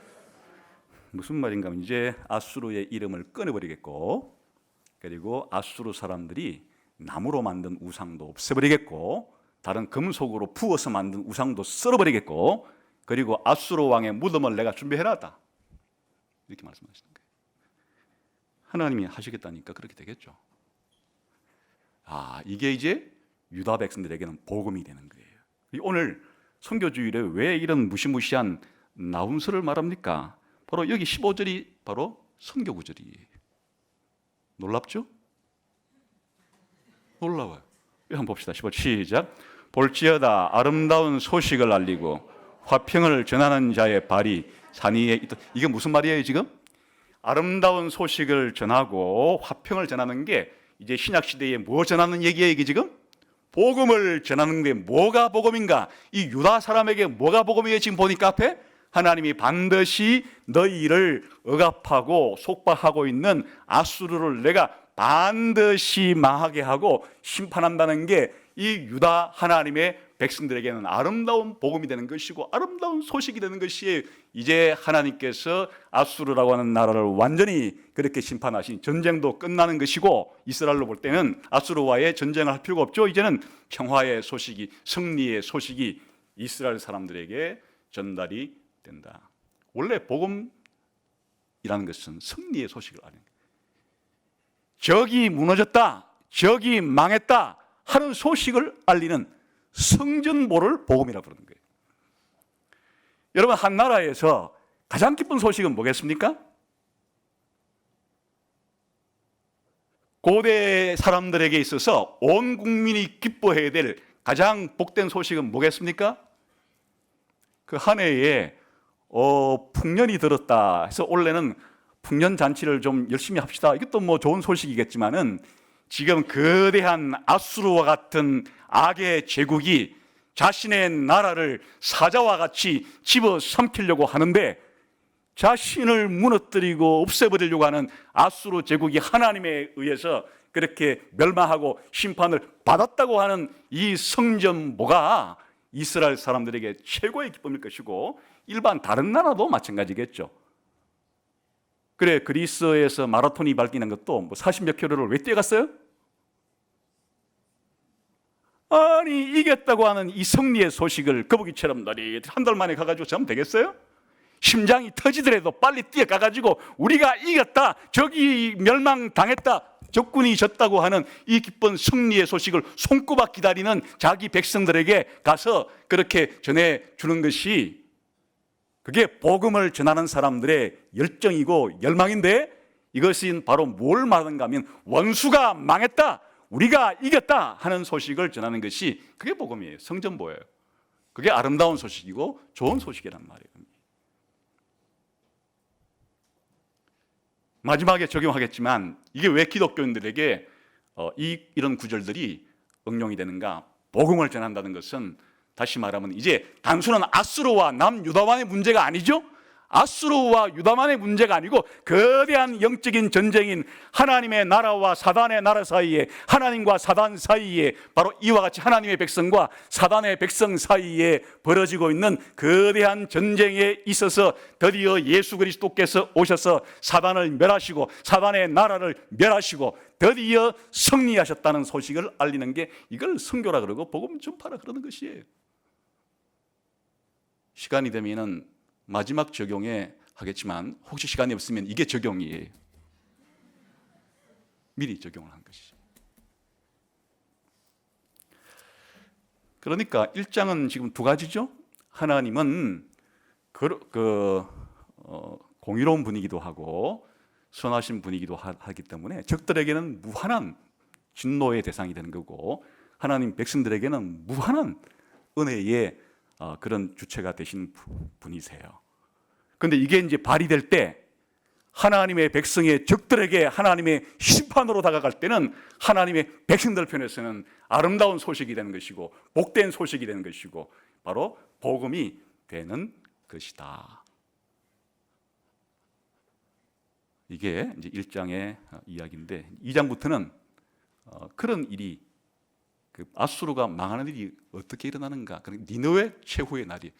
무슨 말인가 하면 이제 아수르의 이름을 끊어버리겠고, 그리고 아수르 사람들이 나무로 만든 우상도 없애버리겠고, 다른 금속으로 부어서 만든 우상도 썰어버리겠고, 그리고 아수르 왕의 무덤을 내가 준비해놨다, 이렇게 말씀하시는 거예요. 하나님이 하시겠다니까 그렇게 되겠죠. 이게 이제 유다 백성들에게는 복음이 되는 거예요. 오늘 선교주일에 왜 이런 무시무시한 나훈서를 말합니까? 바로 여기 15절이 바로 선교 구절이에요. 놀랍죠? 놀라워요. 한번 봅시다. 15절 시작. 볼지어다 아름다운 소식을 알리고 화평을 전하는 자의 발이 산 위에 있다. 이게 무슨 말이에요 지금? 아름다운 소식을 전하고 화평을 전하는 게 이제 신약시대에 뭐 전하는 얘기예요 이게 지금? 복음을 전하는 게 뭐가 복음인가? 이 유다 사람에게 뭐가 복음이에요 지금 보니까 앞에? 하나님이 반드시 너희를 억압하고 속박하고 있는 아수르를 내가 반드시 망하게 하고 심판한다는 게 이 유다 하나님의 백성들에게는 아름다운 복음이 되는 것이고 아름다운 소식이 되는 것이 이제 하나님께서 아수르라고 하는 나라를 완전히 그렇게 심판하신 전쟁도 끝나는 것이고 이스라엘로 볼 때는 아수르와의 전쟁을 할 필요가 없죠. 이제는 평화의 소식이 승리의 소식이 이스라엘 사람들에게 전달이 된다. 원래 복음이라는 것은 승리의 소식을 알리는 거예요. 적이 무너졌다, 적이 망했다 하는 소식을 알리는 성전보를 복음이라고 부르는 거예요. 여러분 한 나라에서 가장 기쁜 소식은 뭐겠습니까? 고대 사람들에게 있어서 온 국민이 기뻐해야 될 가장 복된 소식은 뭐겠습니까? 그 한 해에 풍년이 들었다 해서 올해는 풍년 잔치를 좀 열심히 합시다. 이것도 뭐 좋은 소식이겠지만은 지금 거대한 아수르와 같은 악의 제국이 자신의 나라를 사자와 같이 집어삼키려고 하는데 자신을 무너뜨리고 없애버리려고 하는 아수르 제국이 하나님에 의해서 그렇게 멸망하고 심판을 받았다고 하는 이 성전보가 이스라엘 사람들에게 최고의 기쁨일 것이고 일반 다른 나라도 마찬가지겠죠. 그래 그리스에서 마라톤이 발기는 것도 뭐 40몇 킬로를 왜 뛰어갔어요? 아니 이겼다고 하는 이 승리의 소식을 거북이처럼 너릿 한 달 만에 가가지고 전면 되겠어요? 심장이 터지더라도 빨리 뛰어가가지고 우리가 이겼다, 적이 멸망당했다, 적군이 졌다고 하는 이 기쁜 승리의 소식을 손꼽아 기다리는 자기 백성들에게 가서 그렇게 전해주는 것이 그게 복음을 전하는 사람들의 열정이고 열망인데 이것은 바로 뭘 말하는가 하면 원수가 망했다, 우리가 이겼다 하는 소식을 전하는 것이 그게 복음이에요. 성전보예요. 그게 아름다운 소식이고 좋은 소식이란 말이에요. 마지막에 적용하겠지만 이게 왜 기독교인들에게 이런 구절들이 응용이 되는가? 복음을 전한다는 것은 다시 말하면 이제 단순한 아수르와 남유다만의 문제가 아니죠. 아수르와 유다만의 문제가 아니고 거대한 영적인 전쟁인 하나님의 나라와 사단의 나라 사이에, 하나님과 사단 사이에, 바로 이와 같이 하나님의 백성과 사단의 백성 사이에 벌어지고 있는 거대한 전쟁에 있어서 드디어 예수 그리스도께서 오셔서 사단을 멸하시고 사단의 나라를 멸하시고 드디어 승리하셨다는 소식을 알리는 게 이걸 선교라 그러고 복음 전파라 그러는 것이에요. 시간이 되면은 마지막 적용에 하겠지만 혹시 시간이 없으면 이게 적용이에요. 미리 적용을 한 것이죠. 그러니까 1장은 지금 두 가지죠. 하나님은 공의로운 분이기도 하고 선하신 분이기도 하기 때문에 적들에게는 무한한 진노의 대상이 되는 거고 하나님 백성들에게는 무한한 은혜의 그런 주체가 되신 분이세요. 그런데 이게 이제 발휘될 때 하나님의 백성의 적들에게 하나님의 심판으로 다가갈 때는 하나님의 백성들 편에서는 아름다운 소식이 되는 것이고 복된 소식이 되는 것이고 바로 복음이 되는 것이다. 이게 이제 1장의 이야기인데 2장부터는 그런 일이 아수르가 망하는 일이 어떻게 일어나는가? 니느웨 최후의 날이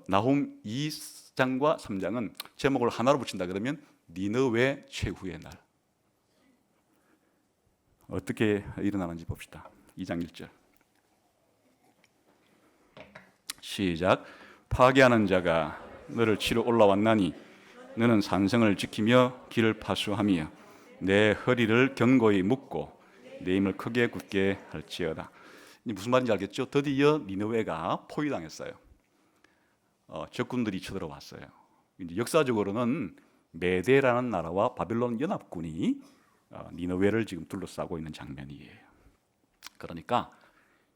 나훔 2장과 3장은 제목을 하나로 붙인다 그러면 니느웨 최후의 날 어떻게 일어나는지 봅시다. 2장 1절 시작. 파괴하는 자가 너를 치러 올라왔나니 너는 산성을 지키며 길을 파수하며 내 허리를 견고히 묶고 내 힘을 크게 굳게 할지어다. 무슨 말인지 알겠죠? 드디어 니느웨가 포위당했어요. 적군들이 쳐들어왔어요. 이제 역사적으로는 메대라는 나라와 바벨론 연합군이 니느웨를 지금 둘러싸고 있는 장면이에요. 그러니까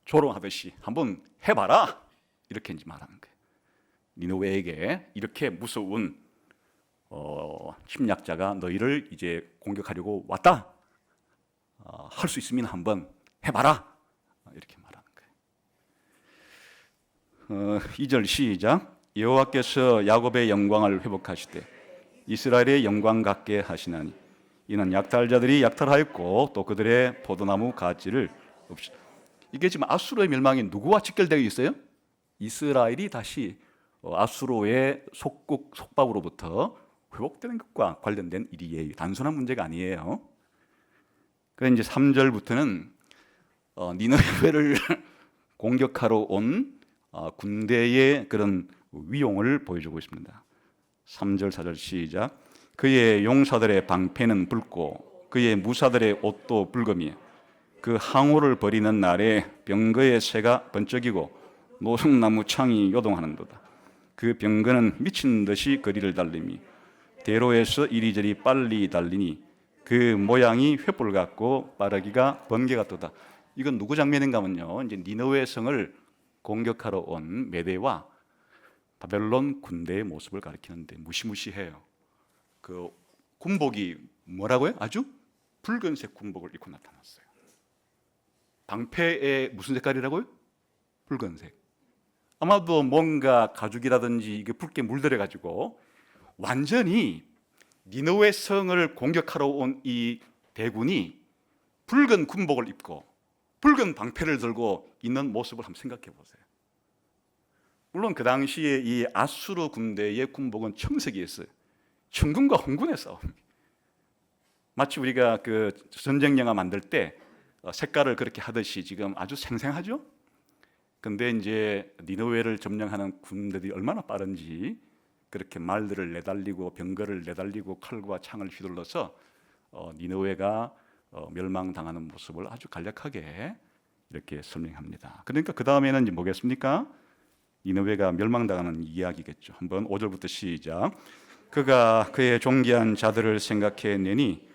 조롱하듯이 한번 해봐라 이렇게 이제 말하는 거예요. 니느웨에게 이렇게 무서운 침략자가 너희를 이제 공격하려고 왔다. 할 수 있으면 한번 해봐라. 이렇게 말하는 거예요. 2절 시작. 여호와께서 야곱의 영광을 회복하시되 이스라엘의 영광 같게 하시나니 이는 약탈자들이 약탈하였고 또 그들의 포도나무 가지를 없이. 이게 지금 아수르의 멸망이 누구와 직결되어 있어요? 이스라엘이 다시 아수르의 속박으로부터 회복되는 것과 관련된 일이에요. 단순한 문제가 아니에요. 그래서 이제 3절부터는 니느웨를 공격하러 온 군대의 그런 위용을 보여주고 있습니다. 3절 4절 시작. 그의 용사들의 방패는 붉고 그의 무사들의 옷도 붉음이요 그 항우를 버리는 날에 병거의 새가 번쩍이고 노숙나무 창이 요동하는도다. 그 병거는 미친 듯이 거리를 달리며 대로에서 이리저리 빨리 달리니 그 모양이 횃불 같고 빠르기가 번개 같도다. 이건 누구 장면인가 하면요, 이제 니느웨 성을 공격하러 온 메대와 바벨론 군대의 모습을 가리키는데 무시무시해요. 그 군복이 뭐라고요? 아주 붉은색 군복을 입고 나타났어요. 방패의 무슨 색깔이라고요? 붉은색. 아마도 뭔가 가죽이라든지 이게 붉게 물들여 가지고 완전히 니느웨 성을 공격하러 온 이 대군이 붉은 군복을 입고 붉은 방패를 들고 있는 모습을 한번 생각해 보세요. 물론 그 당시에 이 아수르 군대의 군복은 청색이었어요. 청군과 홍군의 싸움입니다. 마치 우리가 그 전쟁 영화 만들 때 색깔을 그렇게 하듯이 지금 아주 생생하죠? 근데 이제 니느웨를 점령하는 군대들이 얼마나 빠른지 그렇게 말들을 내달리고 병거를 내달리고 칼과 창을 휘둘러서 니느웨가 멸망당하는 모습을 아주 간략하게 이렇게 설명합니다. 그러니까 그 다음에는 이제 뭐겠습니까? 니느웨가 멸망당하는 이야기겠죠. 한번 5절부터 시작. 그가 그의 존귀한 자들을 생각해내니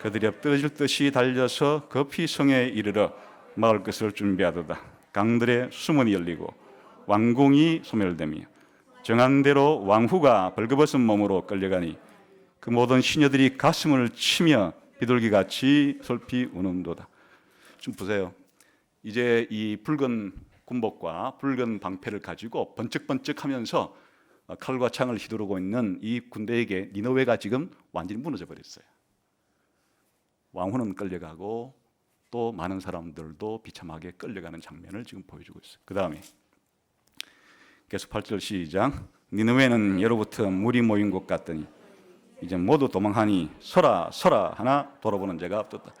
그들이 엎드러질 듯이 달려서 급히 성에 이르러 막을 것을 준비하도다. 강들의 수문이 열리고 왕궁이 소멸되며 정한 대로 왕후가 벌거벗은 몸으로 끌려가니 그 모든 시녀들이 가슴을 치며 비둘기같이 솔피 우는도다. 좀 보세요. 이제 이 붉은 군복과 붉은 방패를 가지고 번쩍번쩍하면서 칼과 창을 휘두르고 있는 이 군대에게 니느웨가 지금 완전히 무너져 버렸어요. 왕후는 끌려가고 또 많은 사람들도 비참하게 끌려가는 장면을 지금 보여주고 있어요. 그 다음에 계속 8절 시작. 니느웨는 예로부터 물이 모인 곳 같더니 이제 모두 도망하니 서라 서라 하나 돌아보는 자가 없었다.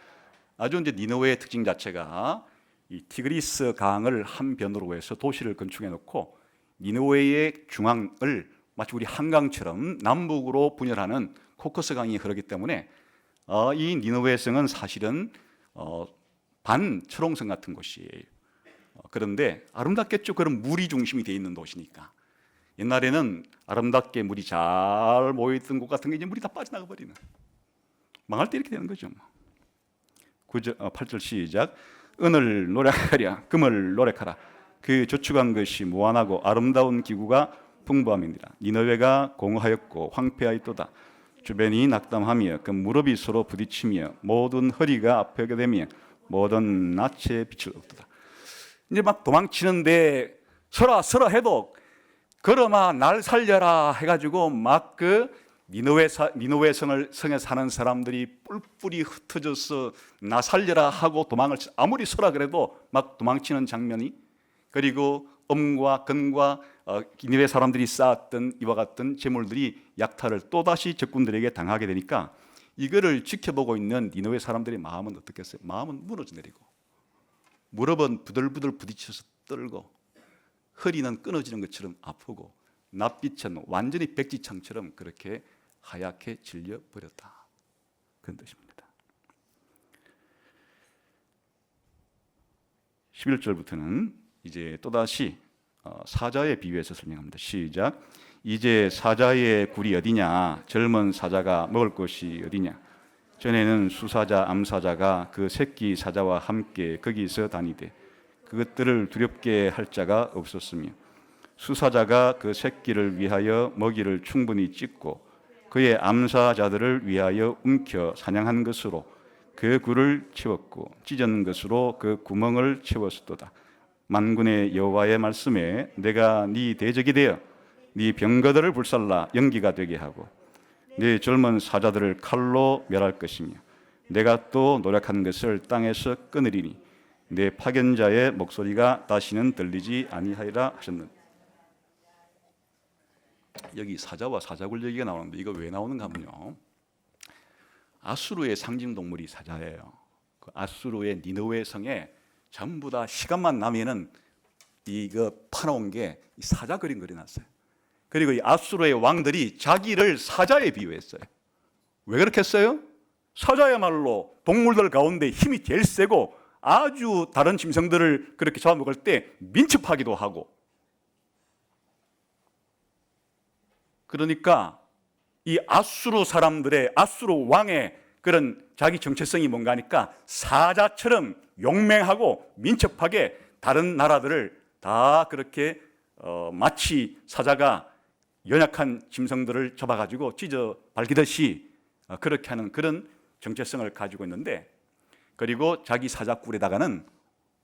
아주 이제 니느웨의 특징 자체가 이 티그리스 강을 한 변으로 해서 도시를 건축해 놓고 니느웨의 중앙을 마치 우리 한강처럼 남북으로 분열하는 코커스 강이 흐르기 때문에 이 니느웨 성은 사실은 반철옹성 같은 곳이에요. 그런데 아름답겠죠. 그런 물이 중심이 되어 있는 도시니까. 옛날에는 아름답게 물이 잘 모여있던 곳 같은 게 이제 물이 다 빠져나가 버리는, 망할 때 이렇게 되는 거죠. 8절 시작. 은을 노력하랴 금을 노력하라. 그 저축한 것이 무한하고 아름다운 기구가 풍부함이니라. 니느웨가 공허하였고 황폐하였도다. 주변이 낙담하며 그 무릎이 서로 부딪히며 모든 허리가 아프게 되며 모든 낯에 빛을 얻도다. 이제 막 도망치는데 서라 서라 해도 걸어마 날 살려라 해가지고 막 그 니느웨 성에 사는 사람들이 뿔뿔이 흩어져서 나 살려라 하고 도망을 아무리 서라 그래도 막 도망치는 장면이, 그리고 엄과 근과 니느웨 사람들이 쌓았던 이와 같은 재물들이 약탈을 또다시 적군들에게 당하게 되니까 이거를 지켜보고 있는 니느웨 사람들의 마음은 어떻겠어요? 마음은 무너져 내리고 무릎은 부들부들 부딪혀서 떨고 허리는 끊어지는 것처럼 아프고 낯빛은 완전히 백지창처럼 그렇게 하얗게 질려버렸다. 그런 뜻입니다. 11절부터는 이제 또다시 사자에 비유해서 설명합니다. 시작. 이제 사자의 굴이 어디냐? 젊은 사자가 먹을 것이 어디냐? 전에는 수사자, 암사자가 그 새끼 사자와 함께 거기서 다니되 그것들을 두렵게 할 자가 없었으며 수사자가 그 새끼를 위하여 먹이를 충분히 찢고 그의 암사자들을 위하여 움켜 사냥한 것으로 그 굴을 채웠고 찢은 것으로 그 구멍을 채웠도다. 만군의 여호와의 말씀에 내가 네 대적이 되어 네 병거들을 불살라 연기가 되게 하고 네 젊은 사자들을 칼로 멸할 것이며 내가 또 노력한 것을 땅에서 끊으리니 내 파견자의 목소리가 다시는 들리지 아니하리라 하셨는데, 여기 사자와 사자굴 얘기가 나오는데 이거 왜 나오는가 하면요, 아수르의 상징 동물이 사자예요. 그 아수르의 니느웨 성에 전부 다 시간만 나면은 이거 파놓은 게 사자 그림 그려놨어요. 그리고 이 아수르의 왕들이 자기를 사자에 비유했어요. 왜 그렇게 했어요? 사자야말로 동물들 가운데 힘이 제일 세고 아주 다른 짐승들을 그렇게 잡아먹을 때 민첩하기도 하고, 그러니까 이 아수르 사람들의, 아수르 왕의 그런 자기 정체성이 뭔가 하니까 사자처럼 용맹하고 민첩하게 다른 나라들을 다 그렇게 마치 사자가 연약한 짐승들을 잡아가지고 찢어 발기듯이 그렇게 하는 그런 정체성을 가지고 있는데, 그리고 자기 사자굴에다가는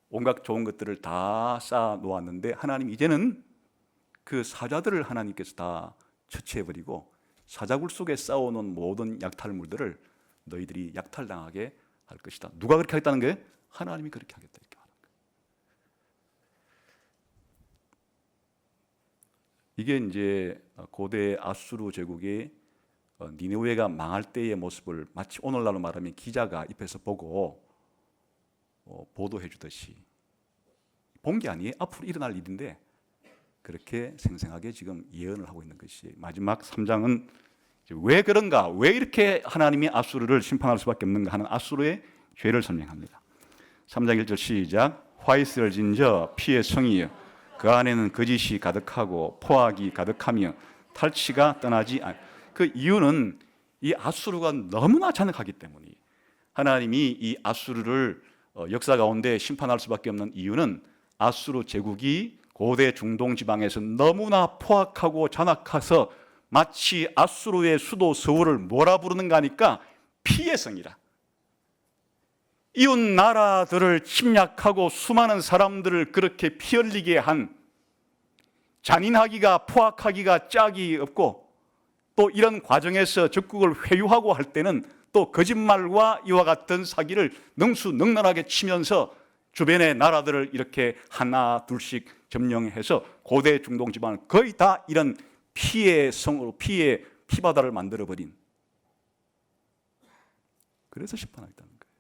온갖 좋은 것들을 다 쌓아 놓았는데 하나님 이제는 그 사자들을 하나님께서 다 처치해버리고 사자굴 속에 쌓아놓은 모든 약탈물들을 너희들이 약탈당하게 할 것이다. 누가 그렇게 하겠다는 거예요? 하나님이 그렇게 하겠다 이렇게 말하는 거예요. 이게 이제 고대 아수르 제국의 니느웨가 망할 때의 모습을 마치 오늘날로 말하면 기자가 입에서 보고 보도해 주듯이 본 게 아니에요. 앞으로 일어날 일인데 그렇게 생생하게 지금 예언을 하고 있는 것이, 마지막 3장은 왜 그런가, 왜 이렇게 하나님이 아수르를 심판할 수밖에 없는가 하는 아수르의 죄를 설명합니다. 3장 1절 시작. 화이스를 진저 피의 성이여 그 안에는 거짓이 가득하고 포악이 가득하며 탈취가 떠나지 않. 그 이유는 이 아수르가 너무나 잔혹하기 때문이에요. 하나님이 이 아수르를 역사 가운데 심판할 수밖에 없는 이유는 아수르 제국이 고대 중동 지방에서 너무나 포악하고 잔악해서 마치 아수르의 수도 서울을 뭐라 부르는가 하니까 피의 성이라. 이웃 나라들을 침략하고 수많은 사람들을 그렇게 피 흘리게 한, 잔인하기가 포악하기가 짝이 없고, 또 이런 과정에서 적국을 회유하고 할 때는 또 거짓말과 이와 같은 사기를 능수능란하게 치면서 주변의 나라들을 이렇게 하나 둘씩 점령해서 고대 중동 지방을 거의 다 이런 피의 성으로, 피의 피바다를 만들어버린, 그래서 심판하겠다는 거예요.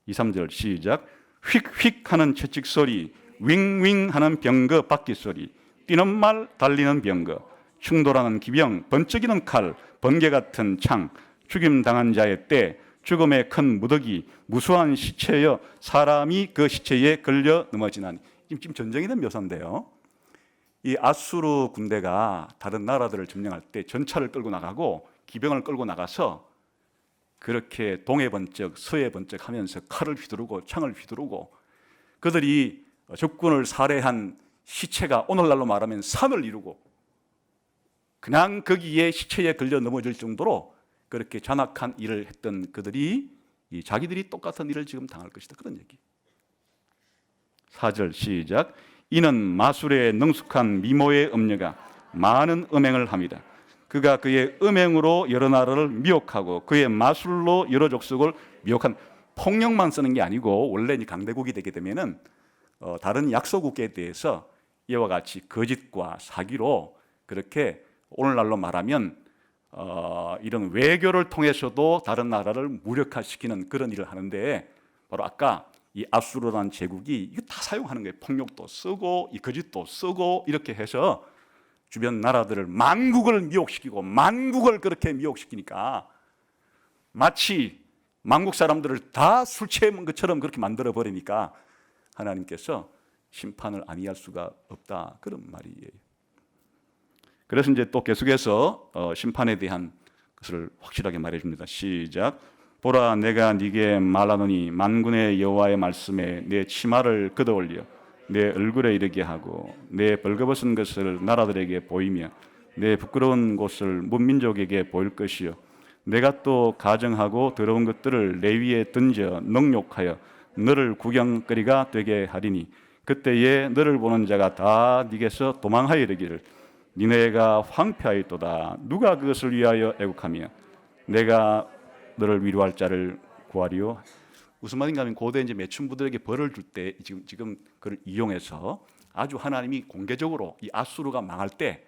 2, 3절 시작. 휙휙 하는 채찍 소리, 윙윙 하는 병거 바퀴 소리, 뛰는 말 달리는 병거, 충돌하는 기병, 번쩍이는 칼, 번개 같은 창, 죽임당한 자의 때, 죽음의 큰 무더기, 무수한 시체여 사람이 그 시체에 걸려 넘어지나니. 지금 전쟁이 된 묘사인데요, 이 아수르 군대가 다른 나라들을 점령할 때 전차를 끌고 나가고 기병을 끌고 나가서 그렇게 동해 번쩍 서해 번쩍 하면서 칼을 휘두르고 창을 휘두르고, 그들이 적군을 살해한 시체가 오늘날로 말하면 산을 이루고 그냥 거기에 시체에 걸려 넘어질 정도로 그렇게 잔악한 일을 했던 그들이 자기들이 똑같은 일을 지금 당할 것이다, 그런 얘기. 4절 시작. 이는 마술의 능숙한 미모의 음녀가 많은 음행을 합니다. 그가 그의 음행으로 여러 나라를 미혹하고 그의 마술로 여러 족속을 미혹한. 폭력만 쓰는 게 아니고 원래 강대국이 되게 되면은 다른 약소국에 대해서 이와 같이 거짓과 사기로 그렇게 오늘날로 말하면 이런 외교를 통해서도 다른 나라를 무력화시키는 그런 일을 하는데, 바로 아까 이 아수르라는 제국이 이거 다 사용하는 거예요. 폭력도 쓰고 이 거짓도 쓰고 이렇게 해서 주변 나라들을, 만국을 미혹시키고, 만국을 그렇게 미혹시키니까 마치 만국 사람들을 다 술 취한 것처럼 그렇게 만들어 버리니까 하나님께서 심판을 아니할 수가 없다, 그런 말이에요. 그래서 이제 또 계속해서 심판에 대한 것을 확실하게 말해줍니다. 시작. 보라, 내가 네게 말하노니 만군의 여호와의 말씀에 내 치마를 걷어올려 내 얼굴에 이르게 하고 내 벌거벗은 것을 나라들에게 보이며 내 부끄러운 곳을 문민족에게 보일 것이요, 내가 또 가정하고 더러운 것들을 내 위에 던져 능욕하여 너를 구경거리가 되게 하리니 그때에 너를 보는 자가 다 네게서 도망하여 이르기를 니네가 황폐하였도다. 누가 그것을 위하여 애국하며 내가 너를 위로할 자를 구하리요. 무슨 말인가 하면 고대 이제 매춘부들에게 벌을 줄 때 지금 그걸 이용해서 아주 하나님이 공개적으로 이 아수르가 망할 때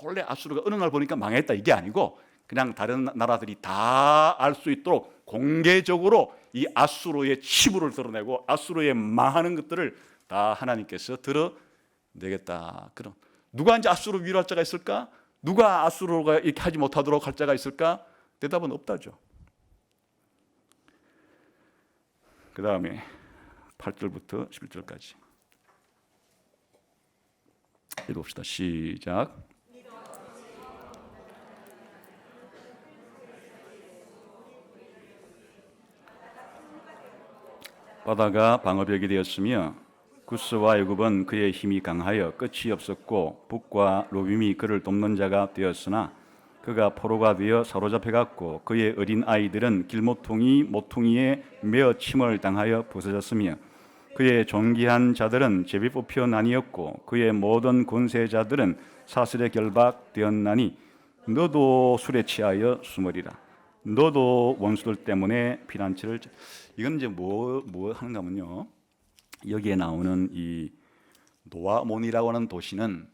몰래 아수르가 어느 날 보니까 망했다, 이게 아니고 그냥 다른 나라들이 다 알 수 있도록 공개적으로 이 아수르의 치부를 드러내고 아수르의 망하는 것들을 다 하나님께서 드러내겠다. 그럼 누가 이제 아수르 위로할 자가 있을까? 누가 아수르가 이렇게 하지 못하도록 할 자가 있을까? 대답은 없다죠. 그 다음에 8절부터 11절까지 읽읍시다. 시작. 바다가 방어벽이 되었으며 구스와 애굽은 그의 힘이 강하여 끝이 없었고 북과 로빔이 그를 돕는 자가 되었으나 그가 포로가 되어 사로잡혀갔고 그의 어린 아이들은 길모퉁이 모퉁이에 매어 침을 당하여 부서졌으며 그의 존귀한 자들은 제비 뽑혀 나뉘었고 그의 모든 권세자들은 사슬에 결박되었나니 너도 술에 취하여 숨으리라. 너도 원수들 때문에 피난처를. 이건 이제 뭐 하는가 하면요, 여기에 나오는 이 노아몬이라고 하는 도시는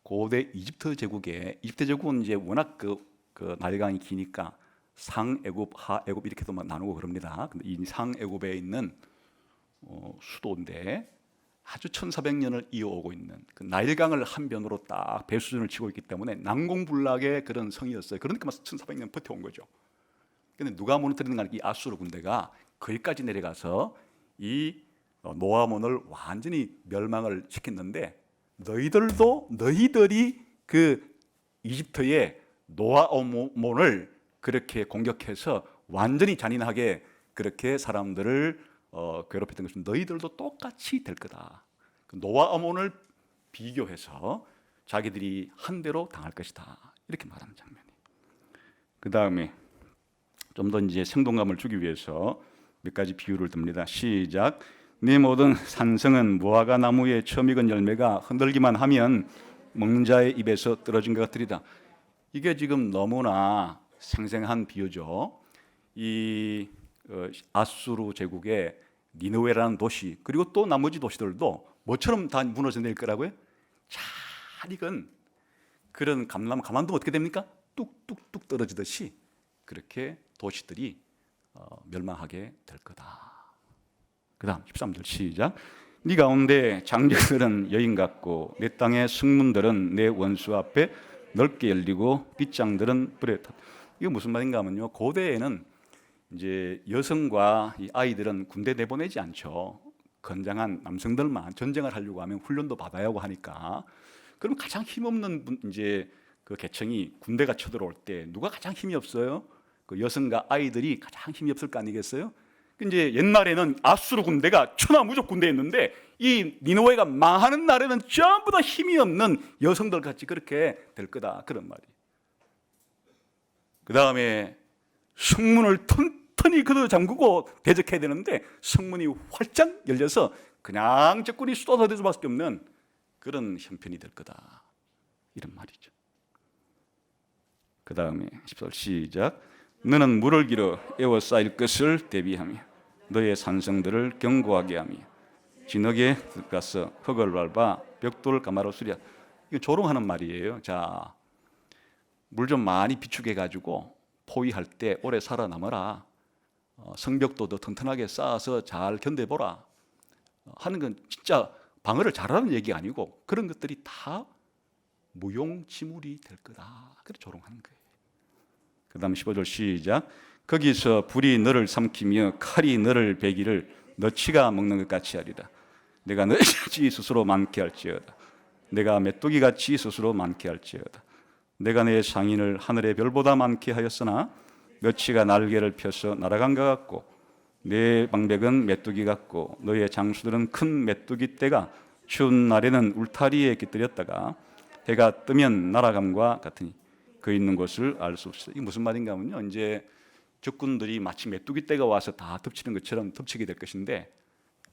고대 이집트 제국은 이제 워낙 그 나일강이 기니까 상애굽, 하애굽 이렇게도 나누고 그럽니다. 근데 이 상애굽에 있는 수도인데 아주 1400년을 이어오고 있는 그 나일강을 한 변으로 딱 배수준을 치고 있기 때문에 난공불락의 그런 성이었어요. 그러니까 1400년 버텨온 거죠. 근데 누가 무너뜨리는가, 이 아수르 군대가 거기까지 내려가서 이 노아몬을 완전히 멸망을 시켰는데 너희들이 그 이집트의 노아몬을 그렇게 공격해서 완전히 잔인하게 그렇게 사람들을 괴롭혔던 것은 너희들도 똑같이 될 거다. 노아몬을 비교해서 자기들이 한 대로 당할 것이다, 이렇게 말하는 장면이. 그 다음에 좀 더 이제 생동감을 주기 위해서 몇 가지 비유를 듭니다. 시작. 네 모든 산성은 무화과 나무의 처음 익은 열매가 흔들기만 하면 먹는 자의 입에서 떨어진 것 같으리다. 이게 지금 너무나 생생한 비유죠. 이 아수르 제국의 니느웨라는 도시, 그리고 또 나머지 도시들도 뭐처럼 다 무너져 내릴 거라고요? 잘 익은 그런 감나무, 가만두면 어떻게 됩니까? 뚝뚝뚝 떨어지듯이 그렇게 도시들이 멸망하게 될 거다. 그 다음 13절 시작. 네 가운데 장정들은 여인 같고 내 땅의 승문들은 내 원수 앞에 넓게 열리고 빗장들은 불에 탔다. 이게 무슨 말인가 하면요, 고대에는 이제 여성과 이 아이들은 군대 내보내지 않죠. 건장한 남성들만 전쟁을 하려고 하면 훈련도 받아야 하고 하니까. 그럼 가장 힘없는 이제 그 계층이 군대가 쳐들어올 때 누가 가장 힘이 없어요? 그 여성과 아이들이 가장 힘이 없을 거 아니겠어요? 이제 옛날에는 아수르 군대가 천하무적 군대였는데 이 니느웨가 망하는 날에는 전부 다 힘이 없는 여성들 같이 그렇게 될 거다, 그런 말이. 그 다음에 성문을 튼튼히 걷어 잠그고 대적해야 되는데 성문이 활짝 열려서 그냥 적군이 쏟아질 수밖에 없는 그런 형편이 될 거다, 이런 말이죠. 그 다음에 14절 시작. 너는 물을 길어 에워싸일 것을 대비하며 너의 산성들을 견고하게 하며 진흙에 들어가서 흙을 밟아 벽돌을 가마로 쓰랴. 이거 조롱하는 말이에요. 자, 물 좀 많이 비축해 가지고 포위할 때 오래 살아남아라. 성벽도 더 튼튼하게 쌓아서 잘 견뎌보라 하는 건 진짜 방어를 잘하는 얘기가 아니고 그런 것들이 다 무용지물이 될 거다, 그렇게 조롱하는 거예요. 그 다음 15절 시작. 거기서 불이 너를 삼키며 칼이 너를 베기를 너치가 먹는 것 같이 하리라. 내가 너치 스스로 많게 할지어다. 내가 메뚜기같이 스스로 많게 할지어다. 내가 내 상인을 하늘의 별보다 많게 하였으나 너치가 날개를 펴서 날아간 것 같고 내 방백은 메뚜기 같고 너의 장수들은 큰 메뚜기 떼가 추운 날에는 울타리에 깃들였다가 해가 뜨면 날아감과 같으니 그 있는 곳을 알 수 없으리라. 이게 무슨 말인가 하면요, 이제 적군들이 마치 메뚜기 떼가 와서 다 덮치는 것처럼 덮치게 될 것인데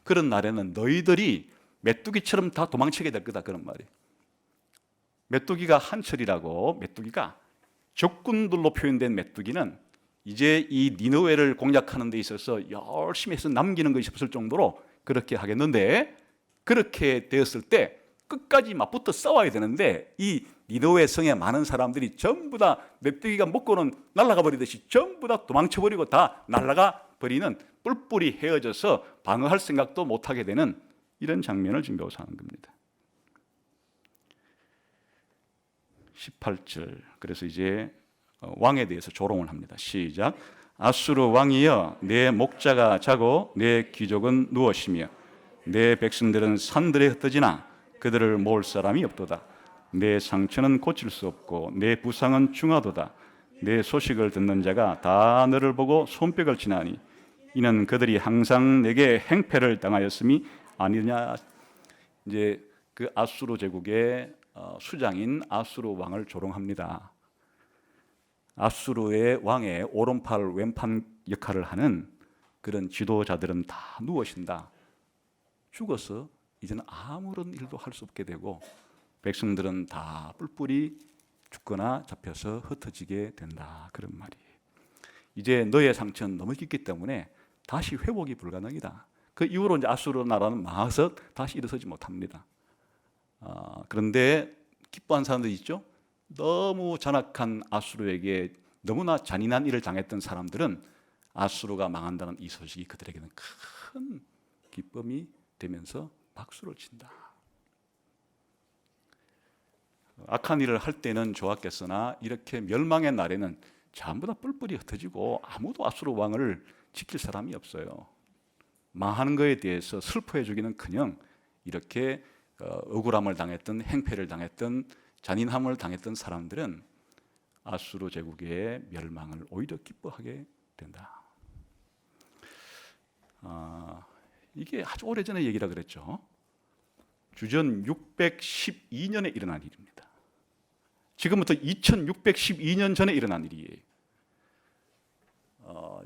그런 날에는 너희들이 메뚜기처럼 다 도망치게 될 거다, 그런 말이에요. 메뚜기가 한철이라고, 메뚜기가 적군들로 표현된 메뚜기는 이제 이 니느웨를 공략하는 데 있어서 열심히 해서 남기는 것이 없을 정도로 그렇게 하겠는데, 그렇게 되었을 때 끝까지 맞붙어 싸워야 되는데 이 니느웨 성에 많은 사람들이 전부 다 메뚜기가 먹고는 날아가 버리듯이 전부 다 도망쳐 버리고 다 날아가 버리는, 뿔뿔이 헤어져서 방어할 생각도 못하게 되는 이런 장면을 지금 묘사하는 겁니다. 18절, 그래서 이제 왕에 대해서 조롱을 합니다. 시작. 아수르 왕이여, 내 목자가 자고 내 귀족은 누워시며 내 백성들은 산들에 흩어지나 그들을 모을 사람이 없도다. 내 상처는 고칠 수 없고 내 부상은 중하도다. 내 소식을 듣는 자가 다 너를 보고 손뼉을 치나니 이는 그들이 항상 내게 행패를 당하였음이 아니냐. 이제 그 아수르 제국의 수장인 아수르 왕을 조롱합니다. 아수르의 왕의 오른팔 왼팔 역할을 하는 그런 지도자들은 다 누워신다. 죽어서 이제는 아무런 일도 할 수 없게 되고 백성들은 다 뿔뿔이 죽거나 잡혀서 흩어지게 된다, 그런 말이에요. 이제 너의 상처는 너무 깊기 때문에 다시 회복이 불가능이다. 그 이후로 이제 아수르 나라는 망해서 다시 일어서지 못합니다. 그런데 기뻐한 사람들이 있죠. 너무 잔악한 아수르에게 너무나 잔인한 일을 당했던 사람들은 아수르가 망한다는 이 소식이 그들에게는 큰 기쁨이 되면서 박수를 친다. 악한 일을 할 때는 좋았겠으나 이렇게 멸망의 날에는 전부 다 뿔뿔이 흩어지고 아무도 아수르 왕을 지킬 사람이 없어요. 망하는 것에 대해서 슬퍼해 주기는커녕 이렇게 억울함을 당했던, 행패를 당했던, 잔인함을 당했던 사람들은 아수르 제국의 멸망을 오히려 기뻐하게 된다. 이게 아주 오래전에 얘기라 그랬죠. 주전 612년에 일어난 일입니다. 지금부터 2612년 전에 일어난 일이에요.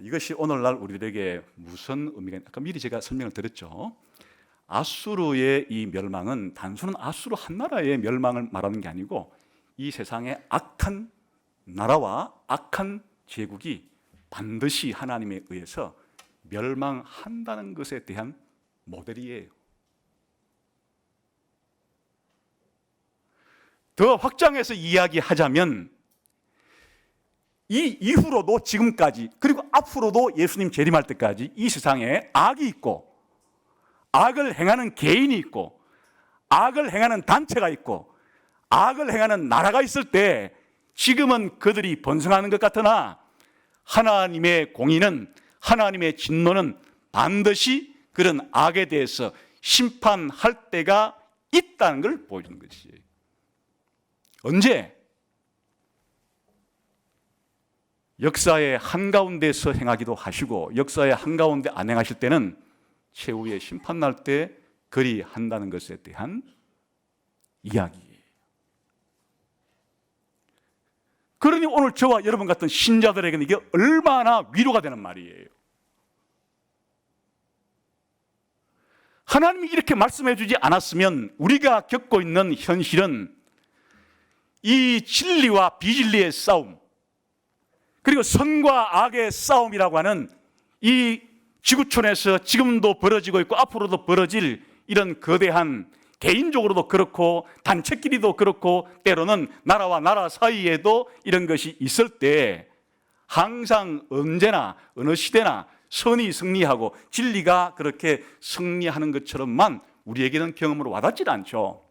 이것이 오늘날 우리들에게 무슨 의미가 있나? 아까 미리 제가 설명을 드렸죠. 아수르의 이 멸망은 단순한 아수르 한 나라의 멸망을 말하는 게 아니고 이 세상의 악한 나라와 악한 제국이 반드시 하나님에 의해서 멸망한다는 것에 대한 모델이에요. 더 확장해서 이야기하자면 이 이후로도 지금까지, 그리고 앞으로도 예수님 재림할 때까지 이 세상에 악이 있고 악을 행하는 개인이 있고 악을 행하는 단체가 있고 악을 행하는 나라가 있을 때 지금은 그들이 번성하는 것 같으나 하나님의 공의는, 하나님의 진노는 반드시 그런 악에 대해서 심판할 때가 있다는 걸 보여주는 것이에요. 언제? 역사의 한가운데서 행하기도 하시고 역사의 한가운데 안 행하실 때는 최후의 심판 날 때 그리한다는 것에 대한 이야기예요. 그러니 오늘 저와 여러분 같은 신자들에게는 이게 얼마나 위로가 되는 말이에요. 하나님이 이렇게 말씀해 주지 않았으면 우리가 겪고 있는 현실은 이 진리와 비진리의 싸움, 그리고 선과 악의 싸움이라고 하는 이 지구촌에서 지금도 벌어지고 있고 앞으로도 벌어질 이런 거대한, 개인적으로도 그렇고 단체끼리도 그렇고 때로는 나라와 나라 사이에도 이런 것이 있을 때 항상 언제나 어느 시대나 선이 승리하고 진리가 그렇게 승리하는 것처럼만 우리에게는 경험으로 와닿지 않죠.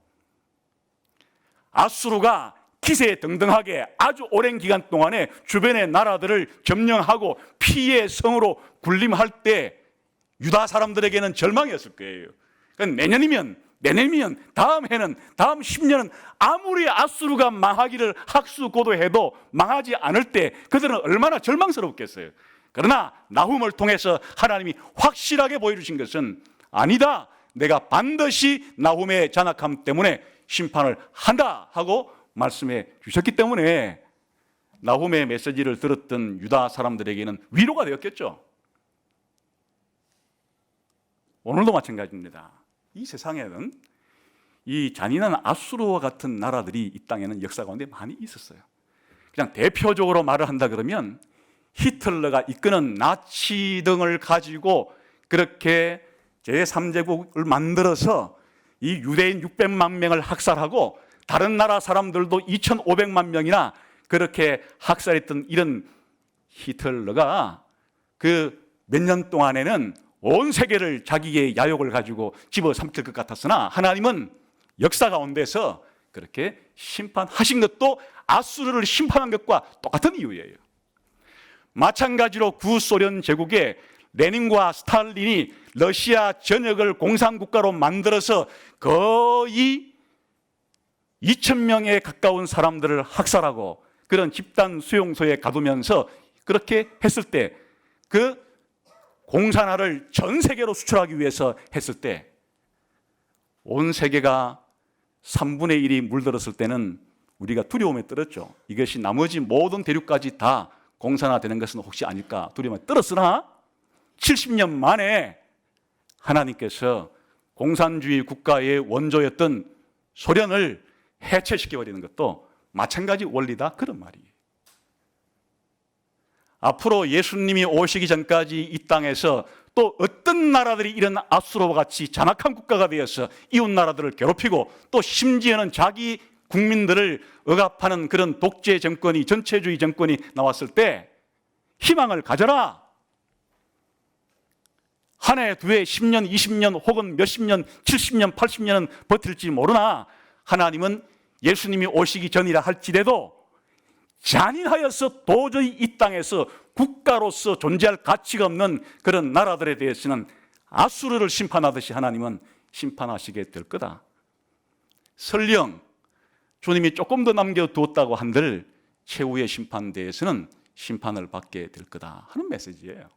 아수르가 기세등등하게 아주 오랜 기간 동안에 주변의 나라들을 점령하고 피의 성으로 군림할 때 유다 사람들에게는 절망이었을 거예요. 그러니까 내년이면 다음 해는, 다음 10년은 아무리 아수르가 망하기를 학수고도해도 망하지 않을 때 그들은 얼마나 절망스럽겠어요. 그러나 나훔을 통해서 하나님이 확실하게 보여주신 것은 아니다, 내가 반드시 나훔의 잔악함 때문에 심판을 한다 하고 말씀해 주셨기 때문에 나훔의 메시지를 들었던 유다 사람들에게는 위로가 되었겠죠. 오늘도 마찬가지입니다. 이 세상에는 이 잔인한 아수르와 같은 나라들이 이 땅에는 역사 가운데 많이 있었어요. 그냥 대표적으로 말을 한다 그러면 히틀러가 이끄는 나치 등을 가지고 그렇게 제3제국을 만들어서 이 유대인 600만 명을 학살하고 다른 나라 사람들도 2,500만 명이나 그렇게 학살했던 이런 히틀러가 그 몇 년 동안에는 온 세계를 자기의 야욕을 가지고 집어삼킬 것 같았으나 하나님은 역사 가운데서 그렇게 심판하신 것도 아수르를 심판한 것과 똑같은 이유예요. 마찬가지로 구소련 제국의 레닌과 스탈린이 러시아 전역을 공산국가로 만들어서 거의 2,000명에 가까운 사람들을 학살하고 그런 집단 수용소에 가두면서 그렇게 했을 때 그 공산화를 전 세계로 수출하기 위해서 했을 때 온 세계가 3분의 1이 물들었을 때는 우리가 두려움에 떨었죠. 이것이 나머지 모든 대륙까지 다 공산화되는 것은 혹시 아닐까 두려움에 떨었으나 70년 만에 하나님께서 공산주의 국가의 원조였던 소련을 해체시켜버리는 것도 마찬가지 원리다, 그런 말이에요. 앞으로 예수님이 오시기 전까지 이 땅에서 또 어떤 나라들이 이런 아수르와 같이 잔악한 국가가 되어서 이웃 나라들을 괴롭히고 또 심지어는 자기 국민들을 억압하는 그런 독재 정권이, 전체주의 정권이 나왔을 때 희망을 가져라. 한 해, 두 해, 10년, 20년 혹은 몇십 년, 70년, 80년은 버틸지 모르나 하나님은 예수님이 오시기 전이라 할지라도 잔인하여서 도저히 이 땅에서 국가로서 존재할 가치가 없는 그런 나라들에 대해서는 아수르를 심판하듯이 하나님은 심판하시게 될 거다. 설령 주님이 조금 더 남겨두었다고 한들 최후의 심판대에서는 심판을 받게 될 거다 하는 메시지예요.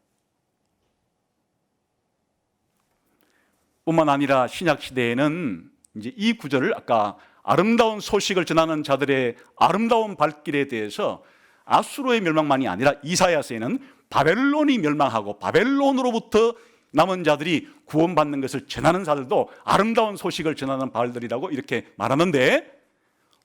뿐만 아니라 신약 시대에는 이제 이 구절을 아까 아름다운 소식을 전하는 자들의 아름다운 발길에 대해서 아수르의 멸망만이 아니라 이사야서에는 바벨론이 멸망하고 바벨론으로부터 남은 자들이 구원받는 것을 전하는 자들도 아름다운 소식을 전하는 바울들이라고 이렇게 말하는데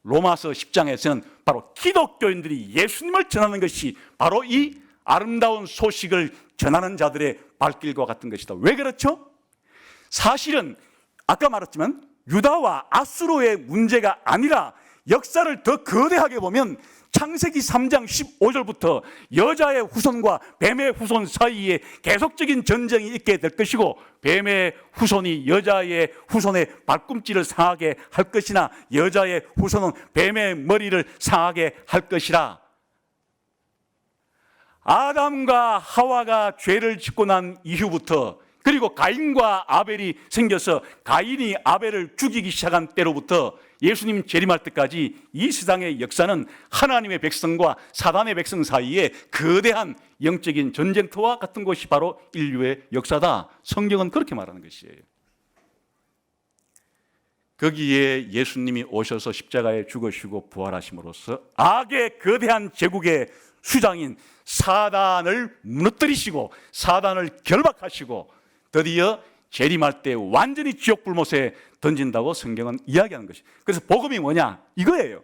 로마서 10장에서는 바로 기독교인들이 예수님을 전하는 것이 바로 이 아름다운 소식을 전하는 자들의 발길과 같은 것이다. 왜 그렇죠? 사실은 아까 말했지만 유다와 아수르의 문제가 아니라 역사를 더 거대하게 보면 창세기 3장 15절부터 여자의 후손과 뱀의 후손 사이에 계속적인 전쟁이 있게 될 것이고 뱀의 후손이 여자의 후손의 발꿈치를 상하게 할 것이나 여자의 후손은 뱀의 머리를 상하게 할 것이라. 아담과 하와가 죄를 짓고 난 이후부터 그리고 가인과 아벨이 생겨서 가인이 아벨을 죽이기 시작한 때로부터 예수님 재림할 때까지 이 세상의 역사는 하나님의 백성과 사단의 백성 사이에 거대한 영적인 전쟁터와 같은 것이 바로 인류의 역사다. 성경은 그렇게 말하는 것이에요. 거기에 예수님이 오셔서 십자가에 죽으시고 부활하심으로써 악의 거대한 제국의 수장인 사단을 무너뜨리시고 사단을 결박하시고 드디어 재림할 때 완전히 지옥 불못에 던진다고 성경은 이야기하는 것이. 그래서 복음이 뭐냐? 이거예요.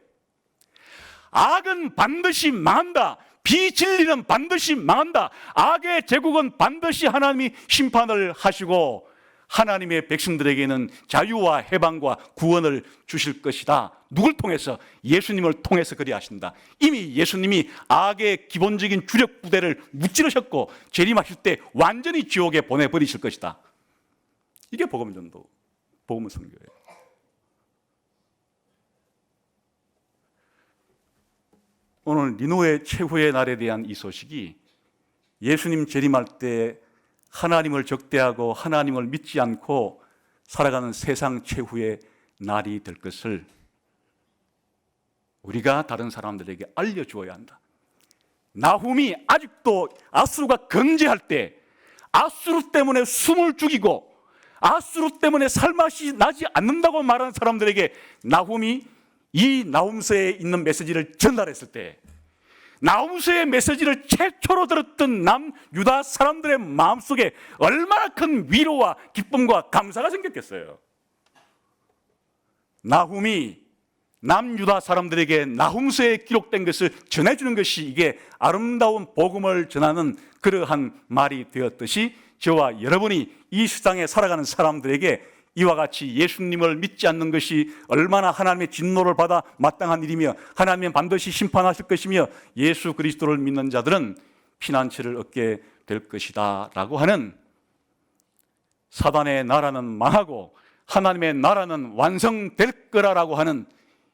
악은 반드시 망한다. 비진리는 반드시 망한다. 악의 제국은 반드시 하나님이 심판을 하시고 하나님의 백성들에게는 자유와 해방과 구원을 주실 것이다. 누굴 통해서? 예수님을 통해서 그리하신다. 이미 예수님이 악의 기본적인 주력 부대를 무찌르셨고 재림하실 때 완전히 지옥에 보내버리실 것이다. 이게 복음 전도, 복음 선교예요. 오늘 니노의 최후의 날에 대한 이 소식이 예수님 재림할 때 하나님을 적대하고 하나님을 믿지 않고 살아가는 세상 최후의 날이 될 것을 우리가 다른 사람들에게 알려주어야 한다. 나훔이 아직도 아수르가 건재할 때 아수르 때문에 숨을 죽이고 아수르 때문에 살맛이 나지 않는다고 말하는 사람들에게 나훔이 이 나훔서에 있는 메시지를 전달했을 때 나훔서의 메시지를 최초로 들었던 남유다 사람들의 마음속에 얼마나 큰 위로와 기쁨과 감사가 생겼겠어요. 나훔이 남유다 사람들에게 나훔서에 기록된 것을 전해주는 것이 이게 아름다운 복음을 전하는 그러한 말이 되었듯이 저와 여러분이 이 세상에 살아가는 사람들에게 이와 같이 예수님을 믿지 않는 것이 얼마나 하나님의 진노를 받아 마땅한 일이며 하나님은 반드시 심판하실 것이며 예수 그리스도를 믿는 자들은 피난처를 얻게 될 것이다 라고 하는, 사단의 나라는 망하고 하나님의 나라는 완성될 거라고 하는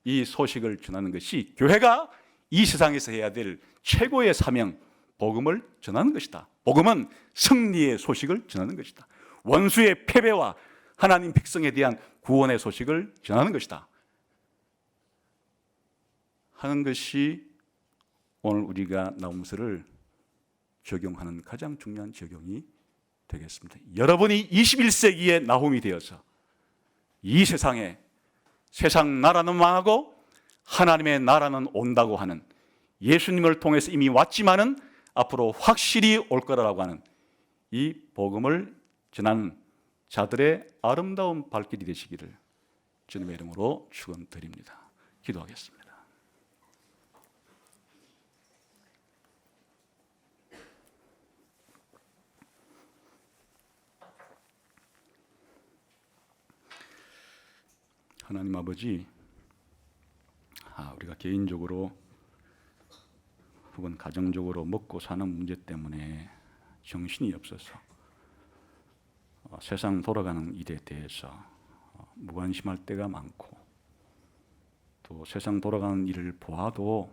이 소식을 전하는 것이 교회가 이 세상에서 해야 될 최고의 사명, 복음을 전하는 것이다. 복음은 승리의 소식을 전하는 것이다. 원수의 패배와 하나님 백성에 대한 구원의 소식을 전하는 것이다 하는 것이 오늘 우리가 나훔서를 적용하는 가장 중요한 적용이 되겠습니다. 여러분이 21세기의 나훔이 되어서 이 세상에 세상 나라는 망하고 하나님의 나라는 온다고 하는, 예수님을 통해서 이미 왔지만은 앞으로 확실히 올 거라고 하는 이 복음을 전하는 자들의 아름다운 발길이 되시기를 주님의 이름으로 축원드립니다. 기도하겠습니다. 하나님 아버지, 우리가 개인적으로 혹은 가정적으로 먹고 사는 문제 때문에 정신이 없어서 세상 돌아가는 일에 대해서 무관심할 때가 많고, 또 세상 돌아가는 일을 보아도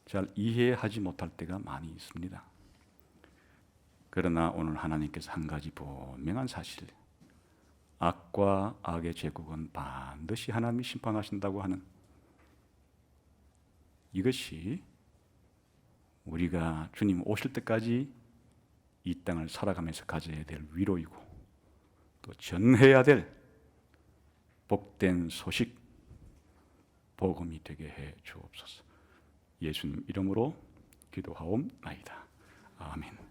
잘 이해하지 못할 때가 많이 있습니다. 그러나 오늘 하나님께서 한 가지 분명한 사실, 악과 악의 제국은 반드시 하나님이 심판하신다고 하는 이것이 우리가 주님 오실 때까지 이 땅을 살아가면서 가져야 될 위로이고 또 전해야 될 복된 소식, 복음이 되게 해 주옵소서. 예수님 이름으로 기도하옵나이다. 아멘.